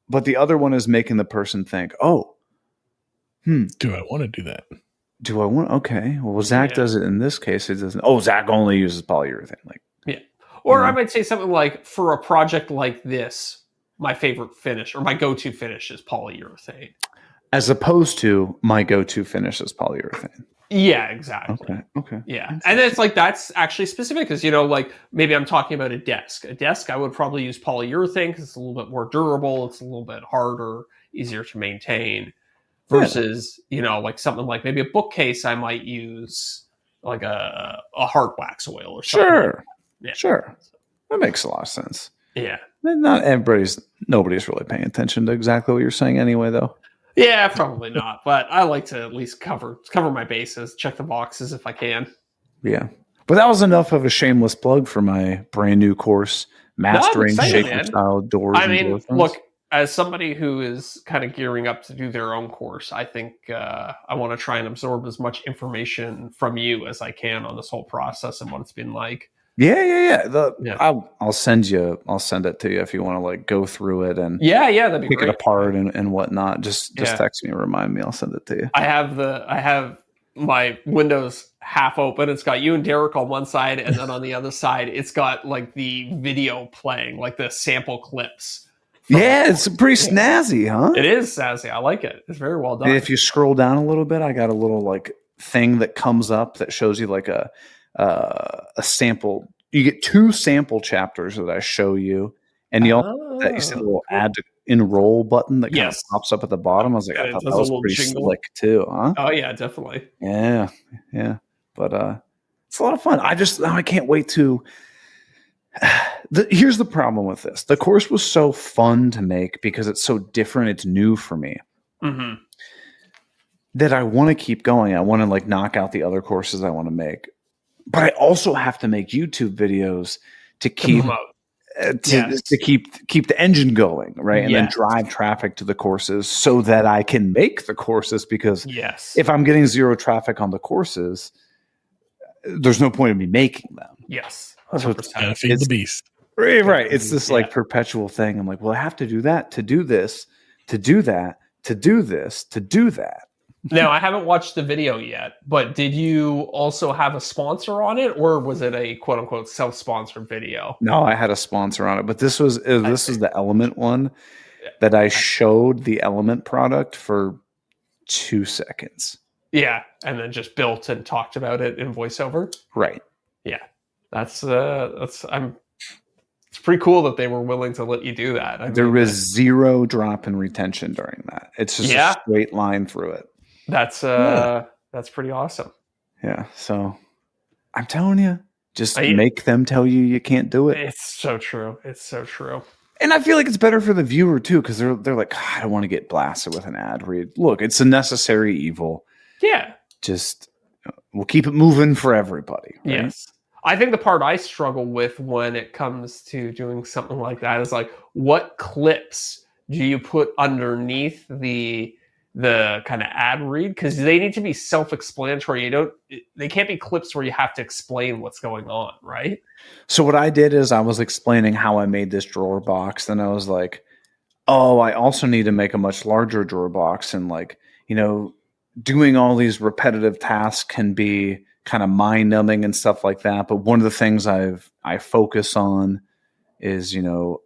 But the other one is making the person think, do I want to do that? Do I want? Okay. Well, Zach does it in this case. It doesn't. Oh, Zach only uses polyurethane. Or I might say something like, for a project like this, my favorite finish or my go-to finish is polyurethane. As opposed to my go-to finish is polyurethane. Yeah, exactly. Okay. Yeah. And it's like, that's actually specific because, like like I'm talking about a desk. A desk, I would probably use polyurethane because it's a little bit more durable. It's a little bit harder, easier to maintain versus, like something like maybe a bookcase, I might use like a hard wax oil or something. Sure. Yeah. Sure. That makes a lot of sense. Yeah. Nobody's really paying attention to exactly what you're saying anyway, though. Yeah, probably not. But I like to at least cover my bases, check the boxes if I can. Yeah. But that was enough of a shameless plug for my brand new course, Mastering Shaker Style Doors. I mean, look, as somebody who is kind of gearing up to do their own course, I think I want to try and absorb as much information from you as I can on this whole process and what it's been like. Yeah. I'll send it to you if you want to like go through it and that'd be pick great. it apart and whatnot. Just text me and remind me. I'll send it to you. I have my windows half open. It's got you and Derek on one side, and then on the other side, it's got like the video playing, like the sample clips. Yeah, it's pretty snazzy, huh? It is snazzy. I like it. It's very well done. And if you scroll down a little bit, I got a little like thing that comes up that shows you like a sample. You get 2 sample chapters that I show you, and you see the little add to enroll button that kind of pops up at the bottom. I was like, I thought that was pretty slick too, huh? Oh yeah, definitely. Yeah. But it's a lot of fun. I can't wait to. Here's the problem with this. The course was so fun to make because it's so different. It's new for me. Mm-hmm. That I want to keep going. I want to like knock out the other courses I want to make. But I also have to make YouTube videos to keep to keep the engine going, right? And then drive traffic to the courses so that I can make the courses, because if I'm getting 0 traffic on the courses, there's no point in me making them. Yes. So gotta feed the beast. Right. It's this like perpetual thing. I'm like, well, I have to do that, to do this, to do that, to do this, to do that. Now, I haven't watched the video yet, but did you also have a sponsor on it, or was it a quote unquote self-sponsored video? No, I had a sponsor on it, but this was the Element one that I showed the Element product for 2 seconds. Yeah, and then just built and talked about it in voiceover. Right. Yeah, it's pretty cool that they were willing to let you do that. There was 0 drop in retention during that. It's just a straight line through it. That's pretty awesome. Yeah, so I'm telling you, just make them tell you can't do it. It's so true. It's so true. And I feel like it's better for the viewer too, because they're like, I don't want to get blasted with an ad read. Look, it's a necessary evil. Yeah. Just we'll keep it moving for everybody. Right? Yes. I think the part I struggle with when it comes to doing something like that is like, what clips do you put underneath the kind of ad read? Because they need to be self-explanatory. They can't be clips where you have to explain what's going on, right? So what I did is I was explaining how I made this drawer box. Then I was like, oh, I also need to make a much larger drawer box. And like, doing all these repetitive tasks can be kind of mind numbing and stuff like that. But one of the things I focus on is,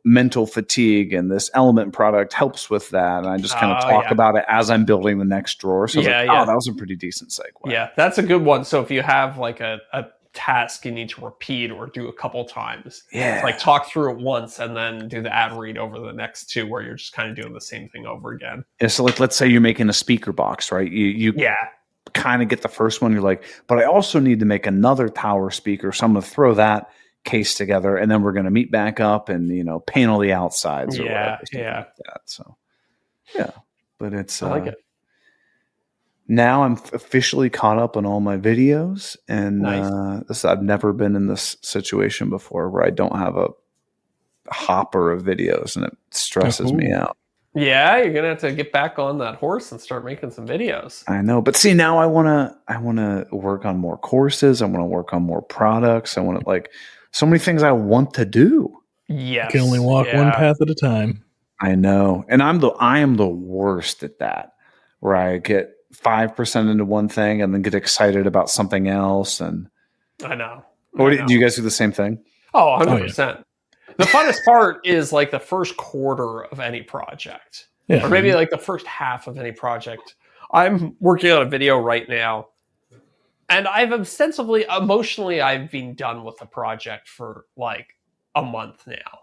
mental fatigue, and this Element product helps with that. And I just kind of talk about it as I'm building the next drawer. So that was a pretty decent segue. Yeah, that's a good one. So if you have like a task you need to repeat or do a couple times, like talk through it once and then do the ad read over the next 2 where you're just kind of doing the same thing over again. Yeah, so like, let's say you're making a speaker box, right? You kind of get the first one. You're like, but I also need to make another tower speaker. So I'm going to throw that case together, and then we're going to meet back up and panel the outsides or whatever, like that. So but it's I like it. Now I'm officially caught up on all my videos, and I've never been in this situation before where I don't have a hopper of videos, and it stresses me out. Yeah, you're gonna have to get back on that horse and start making some videos. I know, but see, now I wanna work on more courses. I want to work on more products. I want to so many things I want to do. Yes, you can only walk one path at a time. I know, and I am the worst at that, where I get 5% into one thing and then get excited about something else. And I know. Do you guys do the same thing? Oh, 100%. The funnest part is like the first quarter of any project, or maybe like the first half of any project. I'm working on a video right now, and I've emotionally, I've been done with the project for like a month now.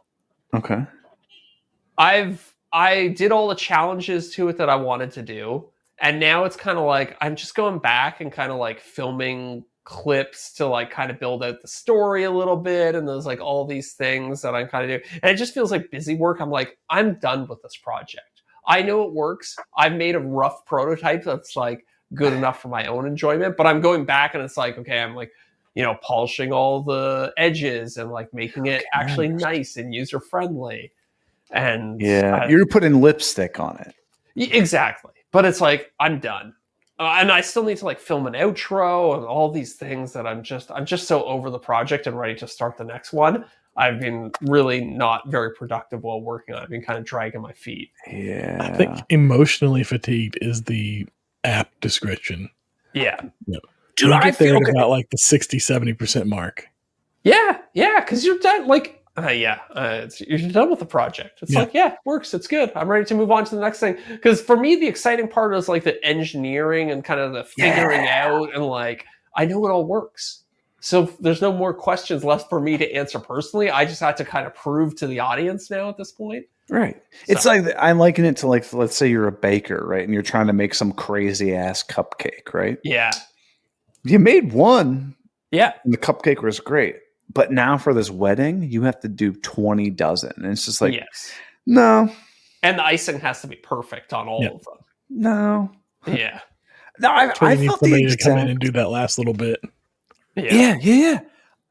Okay. I did all the challenges to it that I wanted to do. And now it's kind of like, I'm just going back and kind of like filming clips to like kind of build out the story a little bit, and there's like all these things that I'm kind of doing, and it just feels like busy work. I'm like, I'm done with this project. I know it works. I've made a rough prototype that's like good enough for my own enjoyment, but I'm going back and it's like, okay, I'm like, polishing all the edges and like making it actually nice and user friendly. And you're putting lipstick on it. Exactly. But it's like, I'm done. And I still need to like film an outro and all these things that I'm just so over the project and ready to start the next one. I've been really not very productive while working on it. I've been kind of dragging my feet. Yeah. I think emotionally fatigued is the apt description. Yeah. Dude, I feel about like the 60-70% mark. Yeah. Because you're done. Like, you're done with the project. It's like, it works. It's good. I'm ready to move on to the next thing. Because for me, the exciting part is like the engineering and kind of the figuring out, and like, I know it all works. So there's no more questions left for me to answer personally. I just had to kind of prove to the audience now at this point. Right. It's like, I liken it to like, let's say you're a baker, right? And you're trying to make some crazy ass cupcake, right? Yeah. You made one. Yeah. And the cupcake was great. But now for this wedding, you have to do 20 dozen. And it's just like, no. And the icing has to be perfect on all of them. No. Yeah. No, I felt somebody to come in and do that last little bit. Yeah.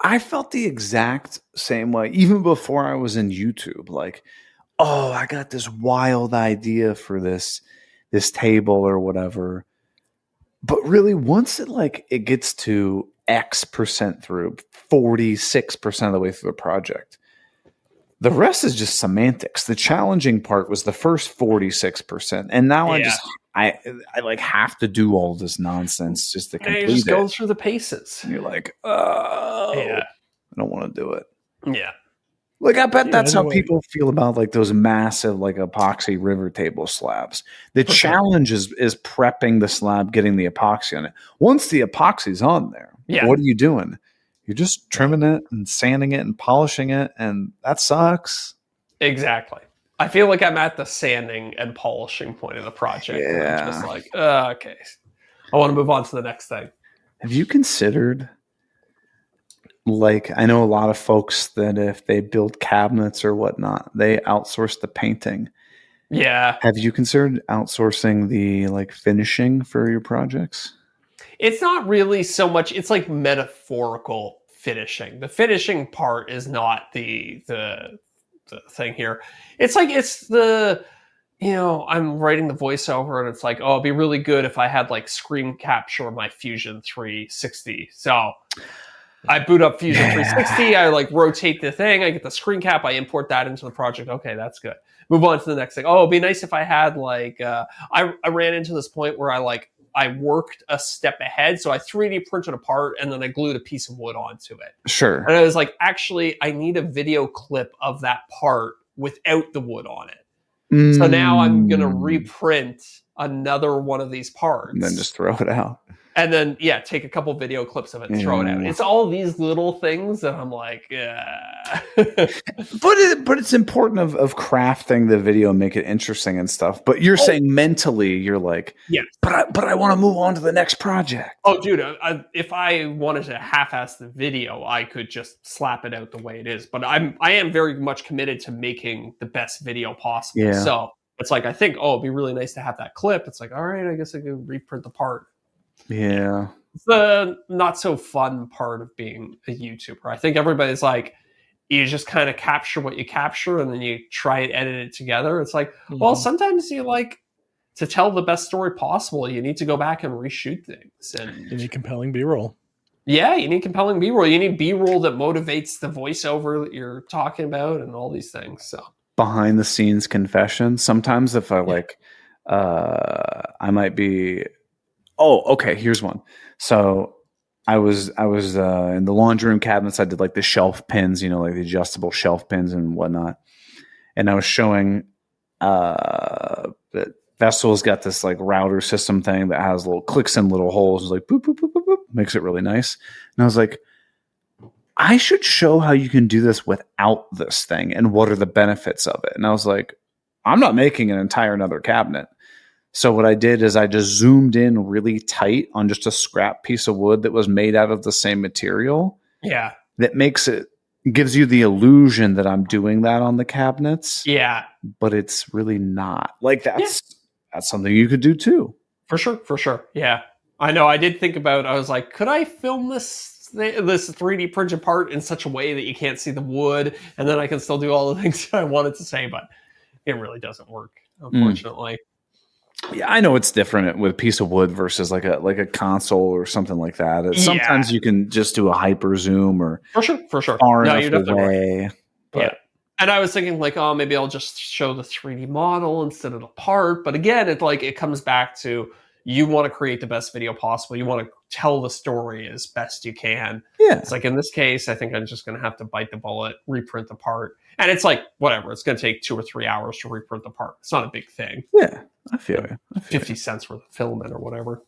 I felt the exact same way, even before I was in YouTube. Like, oh, I got this wild idea for this table or whatever. But really, once it gets to X percent through, 46% of the way through the project, the rest is just semantics. The challenging part was the first 46%, and now I like have to do all this nonsense just to complete it. You just go through the paces. And you're like, oh, I don't want to do it. Yeah. Like, I bet that's how people feel about like those massive like epoxy river table slabs. The challenge is prepping the slab, getting the epoxy on it. Once the epoxy's on there, what are you doing? You're just trimming it and sanding it and polishing it, and that sucks. Exactly. I feel like I'm at the sanding and polishing point of the project. Yeah. I'm just like, okay. I want to move on to the next thing. Have you considered, like, I know a lot of folks that if they build cabinets or whatnot, they outsource the painting. Yeah. Have you considered outsourcing the like finishing for your projects? It's not really so much, it's like metaphorical finishing. The finishing part is not the thing here. It's like, it's the, I'm writing the voiceover and it's like, oh, it'd be really good if I had like screen capture my Fusion 360. So I boot up Fusion 360, I like rotate the thing, I get the screen cap, I import that into the project. Okay, that's good. Move on to the next thing. Oh, it'd be nice if I had like, I ran into this point where I worked a step ahead. So I 3D printed a part and then I glued a piece of wood onto it. Sure. And I was like, actually, I need a video clip of that part without the wood on it. So now I'm going to reprint another one of these parts. And then just throw it out. And then, take a couple video clips of it and throw it out. It's all these little things that I'm like, But it's important of crafting the video and make it interesting and stuff. But you're saying mentally, you're like, but I want to move on to the next project. Oh, dude, if I wanted to half-ass the video, I could just slap it out the way it is. But I am very much committed to making the best video possible. Yeah. So it's like, I think, it'd be really nice to have that clip. It's like, all right, I guess I could reprint the part. Yeah. It's the not so fun part of being a YouTuber. I think everybody's like, you just kind of capture what you capture and then you try and edit it together. It's like, well, sometimes you like to tell the best story possible. You need to go back and reshoot things. And you need compelling B-roll. Yeah, you need compelling B-roll. You need B-roll that motivates the voiceover that you're talking about and all these things. So behind the scenes confession. Sometimes if I I might be, okay, here's one. So I was in the laundry room cabinets. I did like the shelf pins, like the adjustable shelf pins and whatnot. And I was showing that Vessel's got this like router system thing that has little clicks in little holes. It's like boop, boop, boop, boop, boop. Makes it really nice. And I was like, I should show how you can do this without this thing and what are the benefits of it. And I was like, I'm not making an entire another cabinet. So what I did is I just zoomed in really tight on just a scrap piece of wood that was made out of the same material. Yeah. That gives you the illusion that I'm doing that on the cabinets. Yeah. But it's really not. Like that's something you could do too. For sure. Yeah. I know. I did think about, I was like, could I film this 3D printed part in such a way that you can't see the wood and then I can still do all the things I wanted to say, but it really doesn't work, unfortunately. Yeah, I know it's different with a piece of wood versus like a console or something like that. Sometimes you can just do a hyper zoom or for sure. far No, enough you're definitely away. right. Yeah. And I was thinking like, oh, maybe I'll just show the 3D model instead of the part. But again, it comes back to you want to create the best video possible. You want to tell the story as best you can. Yeah. It's like in this case, I think I'm just going to have to bite the bullet, reprint the part. And it's like, whatever, it's going to take 2 or 3 hours to reprint the part. It's not a big thing. Yeah, I feel you. 50 cents worth of filament or whatever.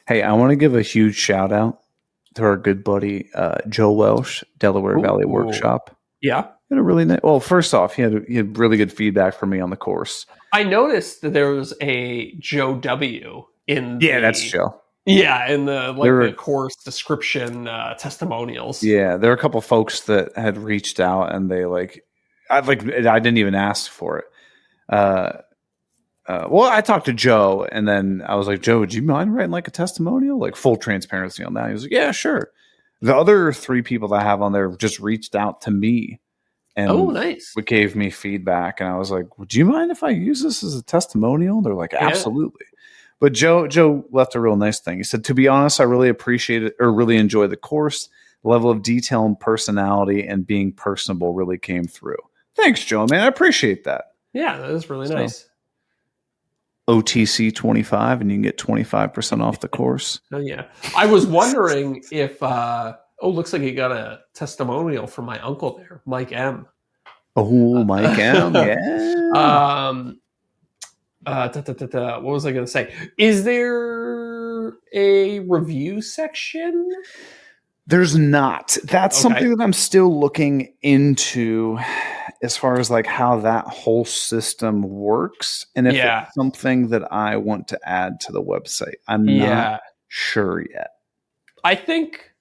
Hey, I want to give a huge shout out to our good buddy, Joe Welsh, Delaware Valley Workshop. Yeah. He had a really nice, well, first off, he had really good feedback for me on the course. I noticed that there was a Joe W in that's Joe. Yeah, in the course description testimonials. Yeah, there were a couple folks that had reached out and they I didn't even ask for it. Well, I talked to Joe and then I was like, Joe, would you mind writing like a testimonial? Like full transparency on that. He was like, yeah, sure. The other 3 people that I have on there just reached out to me and nice. Gave me feedback. And I was like, would you mind if I use this as a testimonial? They're like, absolutely. But Joe left a real nice thing. He said, to be honest, I really appreciate it or really enjoy the course. The level of detail and personality and being personable really came through. Thanks, Joe, man. I appreciate that. Yeah, that is really nice. OTC 25 and you can get 25% off the course. Oh, yeah. I was wondering if, looks like you got a testimonial from my uncle there, Mike M. Oh, Mike M. Yeah. What was I going to say? Is there a review section? There's not. That's something that I'm still looking into as far as like how that whole system works and if it's something that I want to add to the website. I'm not sure yet. I think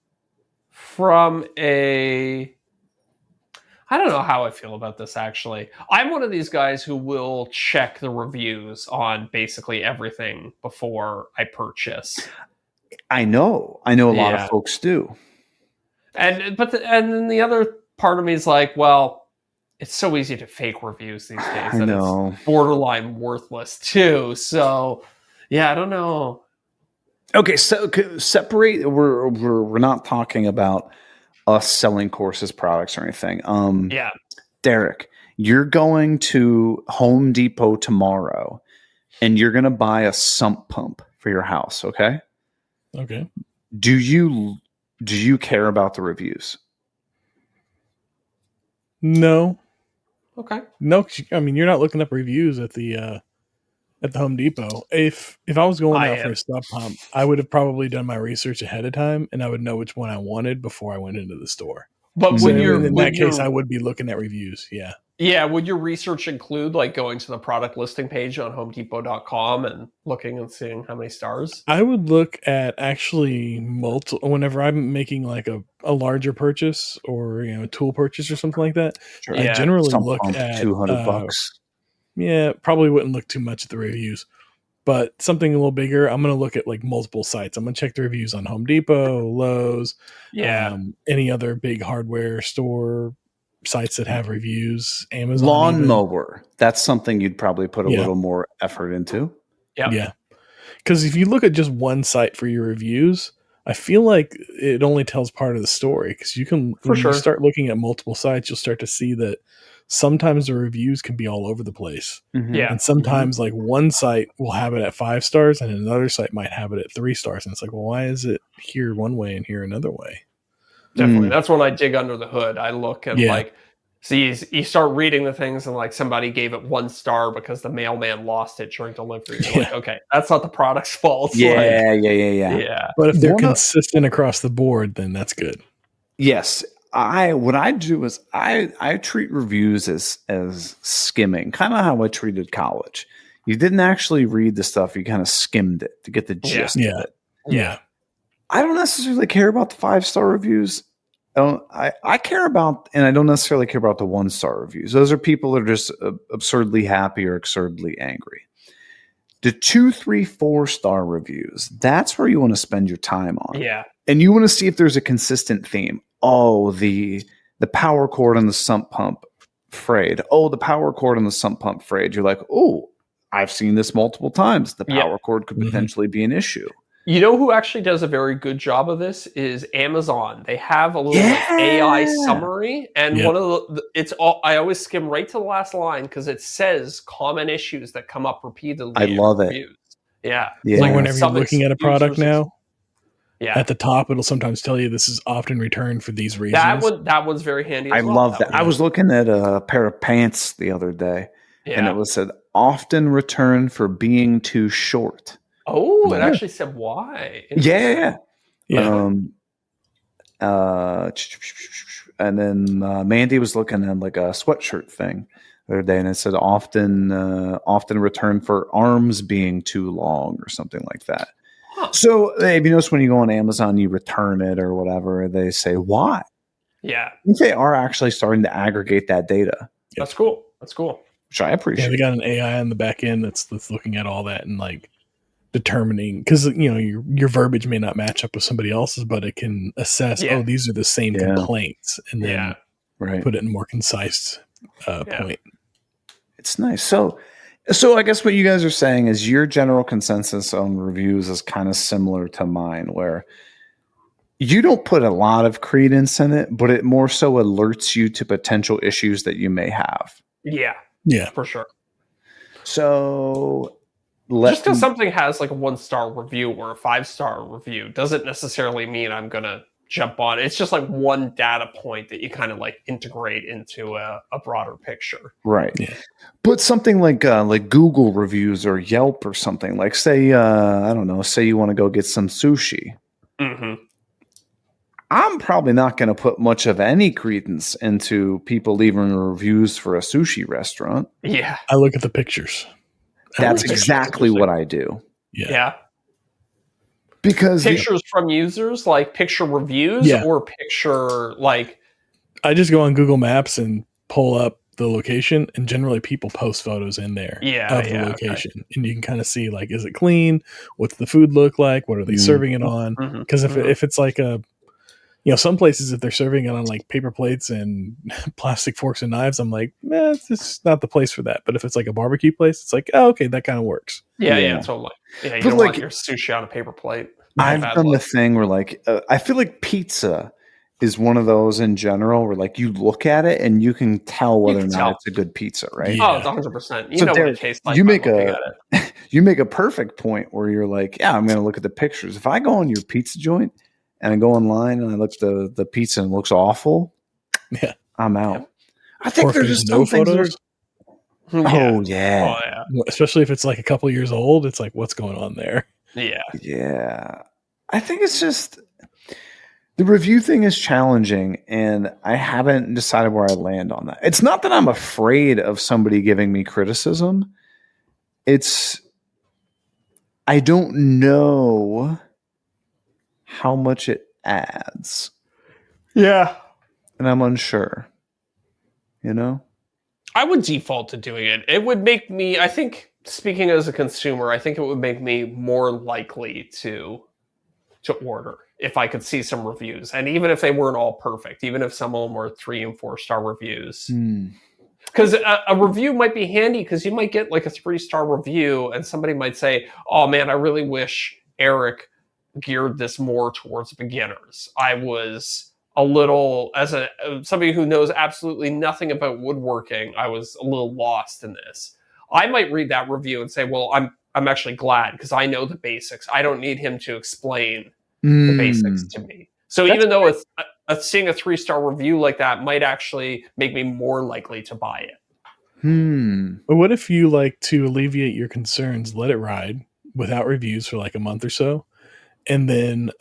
I don't know how I feel about this, actually. I'm one of these guys who will check the reviews on basically everything before I purchase. I know a lot of folks do. And then the other part of me is like, well, it's so easy to fake reviews these days that it's borderline worthless too. So, yeah, I don't know. Okay, so separate. We're not talking about us selling courses, products, or anything. Derek, you're going to Home Depot tomorrow, and you're going to buy a sump pump for your house. Okay. Okay. Do you care about the reviews? No. Okay. No, I mean you're not looking up reviews at the Home Depot. If I was going out for a sump pump, I would have probably done my research ahead of time, and I would know which one I wanted before I went into the store. But so in that case, I would be looking at reviews. Yeah. Yeah. Would your research include like going to the product listing page on HomeDepot.com and looking and seeing how many stars? I would look at actually whenever I'm making like a larger purchase or a tool purchase or something like that. Sure. I generally look at $200. Yeah, probably wouldn't look too much at the reviews. But something a little bigger, I'm going to look at like multiple sites. I'm going to check the reviews on Home Depot, Lowe's, any other big hardware store sites that have reviews, Amazon. Lawnmower. That's something you'd probably put a little more effort into. Yeah. Because if you look at just one site for your reviews, I feel like it only tells part of the story. Because you start looking at multiple sites, you'll start to see that sometimes the reviews can be all over the place. Mm-hmm. Yeah. And sometimes like one site will have it at 5 stars and another site might have it at 3 stars. And it's like, well, why is it here one way and here another way? Definitely. That's when I dig under the hood. I look and you start reading the things and like somebody gave it 1 star because the mailman lost it during delivery. You're like, okay, that's not the product's fault. Yeah. But if they're consistent across the board, then that's good. Yes. What I do is I treat reviews as skimming, kind of how I treated college. You didn't actually read the stuff. You kind of skimmed it to get the gist of it. Yeah. I don't necessarily care about the 5-star reviews. I care about, and I don't necessarily care about the 1-star reviews. Those are people that are just absurdly happy or absurdly angry. The 2, 3, 4-star reviews, that's where you want to spend your time on. Yeah. And you want to see if there's a consistent theme. Oh, the power cord on the sump pump frayed. Oh, the power cord on the sump pump frayed. You're like, oh, I've seen this multiple times. The power cord could potentially be an issue. You know who actually does a very good job of this is Amazon. They have a little like AI summary, and one of I always skim right to the last line because it says common issues that come up repeatedly. I love it. Reviews. Yeah. Like whenever you're looking at a product now, yeah, at the top it'll sometimes tell you this is often returned for these reasons. That one's very handy. I love that. I was looking at a pair of pants the other day, and it was said often returned for being too short. Oh, it actually said why. Yeah. And then Mandy was looking at like a sweatshirt thing the other day, and it said often returned for arms being too long or something like that. Huh. So if you notice when you go on Amazon, you return it or whatever, they say why. Yeah. I think they are actually starting to aggregate that data. That's cool. Which I appreciate. Yeah, they got an AI on the back end that's looking at all that and like determining, because your verbiage may not match up with somebody else's, but it can assess, these are the same complaints, and then put it in a more concise point. It's nice. So I guess what you guys are saying is your general consensus on reviews is kind of similar to mine, where you don't put a lot of credence in it, but it more so alerts you to potential issues that you may have. Yeah, for sure. So just because something has like a 1-star review or a 5-star review doesn't necessarily mean I'm going to jump on. It's just like one data point that you kind of like integrate into a broader picture. Right. Yeah. But something like Google reviews or Yelp or something, like say, I don't know, say you want to go get some sushi. Mm-hmm. I'm probably not going to put much of any credence into people leaving reviews for a sushi restaurant. Yeah. I look at the pictures. That's exactly what I do. Yeah. Because pictures from users, like picture reviews or picture like. I just go on Google Maps and pull up the location, and generally people post photos in there of the location. Okay. And you can kind of see, like, is it clean? What's the food look like? What are they serving it on? Because if it's like a, some places, if they're serving it on like paper plates and plastic forks and knives, I'm like, this is not the place for that. But if it's like a barbecue place, it's like, oh, okay, that kind of works. Yeah, totally. Yeah, you don't want your sushi on a paper plate. I've done the thing where like, I feel like pizza is one of those in general where like you look at it and you can tell whether or not it's a good pizza, right? Oh, it's 100%. You know what it tastes like. You make a perfect point where you're like, yeah, I'm going to look at the pictures. If I go on your pizza joint and I go online and I look at the pizza and it looks awful, I'm out. Yeah. I think there's just no photos. Oh yeah. Especially if it's like a couple years old, it's like, what's going on there? Yeah. I think it's just the review thing is challenging, and I haven't decided where I land on that. It's not that I'm afraid of somebody giving me criticism. It's I don't know how much it adds. Yeah. And I'm unsure. I would default to doing it. It would make me, I think, speaking as a consumer, I think it would make me more likely to order if I could see some reviews. And even if they weren't all perfect, even if some of them were 3 and 4-star reviews. Because a review might be handy, because you might get like a 3-star review and somebody might say, oh man, I really wish Eric geared this more towards beginners. I was a little, as somebody who knows absolutely nothing about woodworking, I was a little lost in this. I might read that review and say, well, I'm actually glad, because I know the basics. I don't need him to explain the basics to me. So even though seeing a 3-star review like that might actually make me more likely to buy it. But what if you like to alleviate your concerns, let it ride without reviews for like a month or so, and then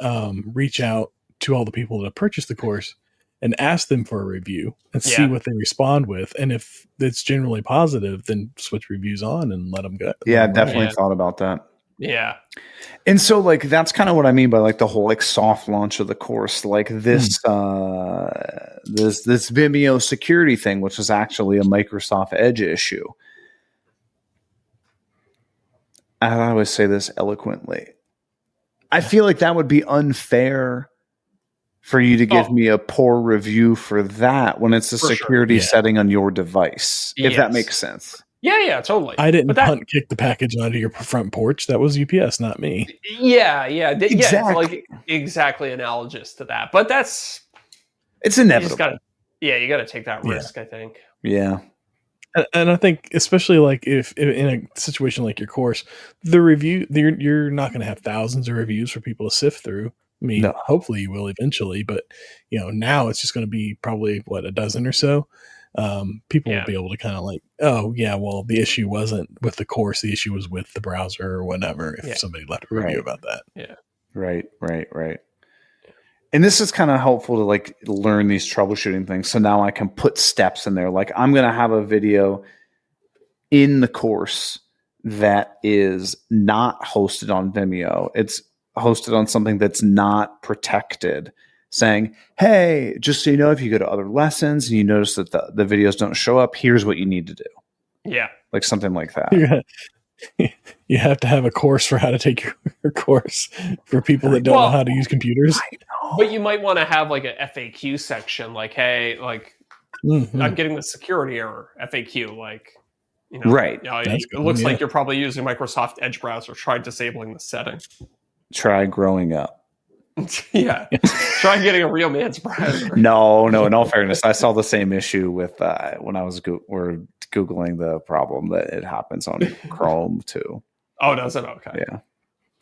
reach out to all the people that have purchased the course and ask them for a review and see Yeah. what they respond with. And if it's generally positive, then switch reviews on and let them go. Yeah, let 'em run. definitely thought about that. Yeah. And so like that's kind of what I mean by like the whole like soft launch of the course, like this this Vimeo security thing, which was actually a Microsoft Edge issue. How do I always say this eloquently? I feel like that would be unfair for you to give me a poor review for that when it's a For sure. security Yeah. setting on your device, if that Yes. makes sense. Yeah, totally. I didn't But that- punt kick the package onto your front porch. That was UPS, not me. Yeah, it's Exactly. like exactly analogous to that. But that's It's you inevitable. just you gotta take that risk, I think. Yeah. And I think, especially like if in a situation like your course, the review, you're not going to have thousands of reviews for people to sift through. I mean, No. hopefully you will eventually, but now it's just going to be probably a dozen or so. People will be able to kind of like, oh yeah, well the issue wasn't with the course, the issue was with the browser or whatever. If somebody left a review about that, Right. And this is kind of helpful to like learn these troubleshooting things. So now I can put steps in there. Like I'm going to have a video in the course that is not hosted on Vimeo. It's hosted on something that's not protected, saying, hey, just so you know, if you go to other lessons and you notice that the videos don't show up, here's what you need to do. Yeah. Like something like that. You have to have a course for how to take your course for people that don't know how to use computers. But you might want to have like a FAQ section, like, hey, like I'm getting the security error FAQ, like, right. It looks like you're probably using Microsoft Edge browser. Try disabling the setting. Try growing up. Yeah. Try getting a real man's browser. No. In all fairness, I saw the same issue with when I was Googling the problem that it happens on Chrome too. Oh, does it? Okay. Yeah.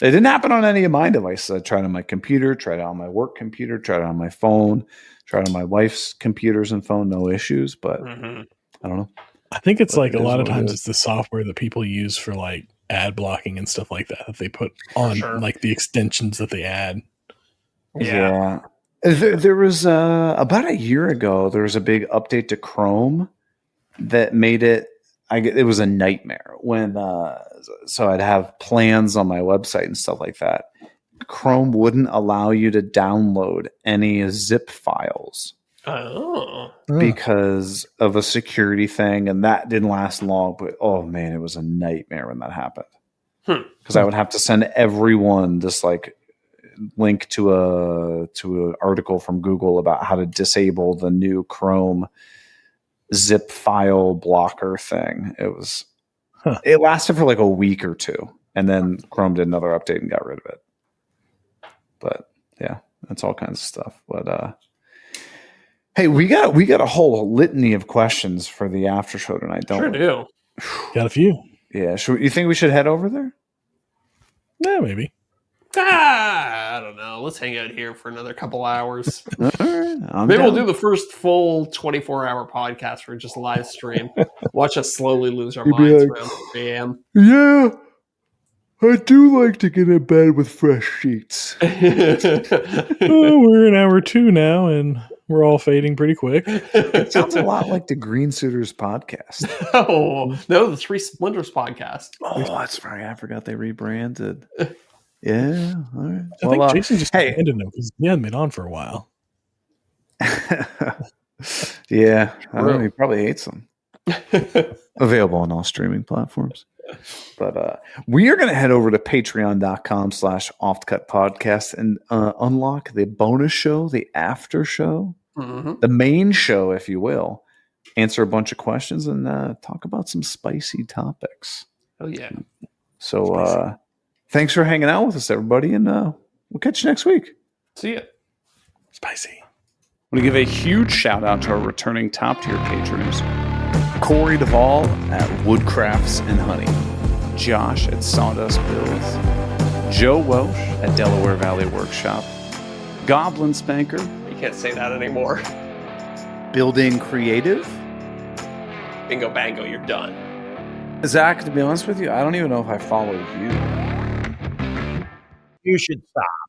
It didn't happen on any of my devices. I tried on my computer, tried it on my work computer, tried it on my phone, tried on my wife's computers and phone, no issues. But I don't know. I think it's like a lot of times it's the software that people use for like ad blocking and stuff like that they put on like the extensions that they add. Yeah. There was about a year ago, there was a big update to Chrome that made it was a nightmare when so I'd have plans on my website and stuff like that. Chrome wouldn't allow you to download any zip files. Because of a security thing, and that didn't last long, but oh man, it was a nightmare when that happened. Because I would have to send everyone this like link to an article from Google about how to disable the new Chrome zip file blocker thing. It lasted for like a week or two, and then Chrome did another update and got rid of it. But yeah, that's all kinds of stuff. But hey, we got a whole litany of questions for the after show tonight, don't we? do. Got a few. Yeah, you think we should head over there? Yeah, maybe. I don't know. Let's hang out here for another couple hours. All right, Maybe we'll do the first full 24-hour podcast for just a live stream. Watch us slowly lose our minds around 3 a.m. Yeah, I do like to get in bed with fresh sheets. We're in hour 2 now, and we're all fading pretty quick. It sounds a lot like the Green Suiters podcast. Oh, no, the Three Splinters podcast. Oh, that's right. I forgot they rebranded. Yeah. All right. I think Jason just abandoned him because he hadn't been on for a while. Yeah. I don't know. He probably hates them. Available on all streaming platforms. But we are going to head over to patreon.com/offcutpodcast and unlock the bonus show, the after show, the main show, if you will. Answer a bunch of questions and talk about some spicy topics. Oh, yeah. So thanks for hanging out with us, everybody, and we'll catch you next week. See ya. Spicy. I want to give a huge shout out to our returning top tier patrons: Corey Duvall at Woodcrafts and Honey, Josh at Sawdust Bills, Joe Welsh at Delaware Valley Workshop, Goblin Spanker. You can't say that anymore. Building Creative. Bingo bango, you're done. Zach, to be honest with you, I don't even know if I follow you. You should stop.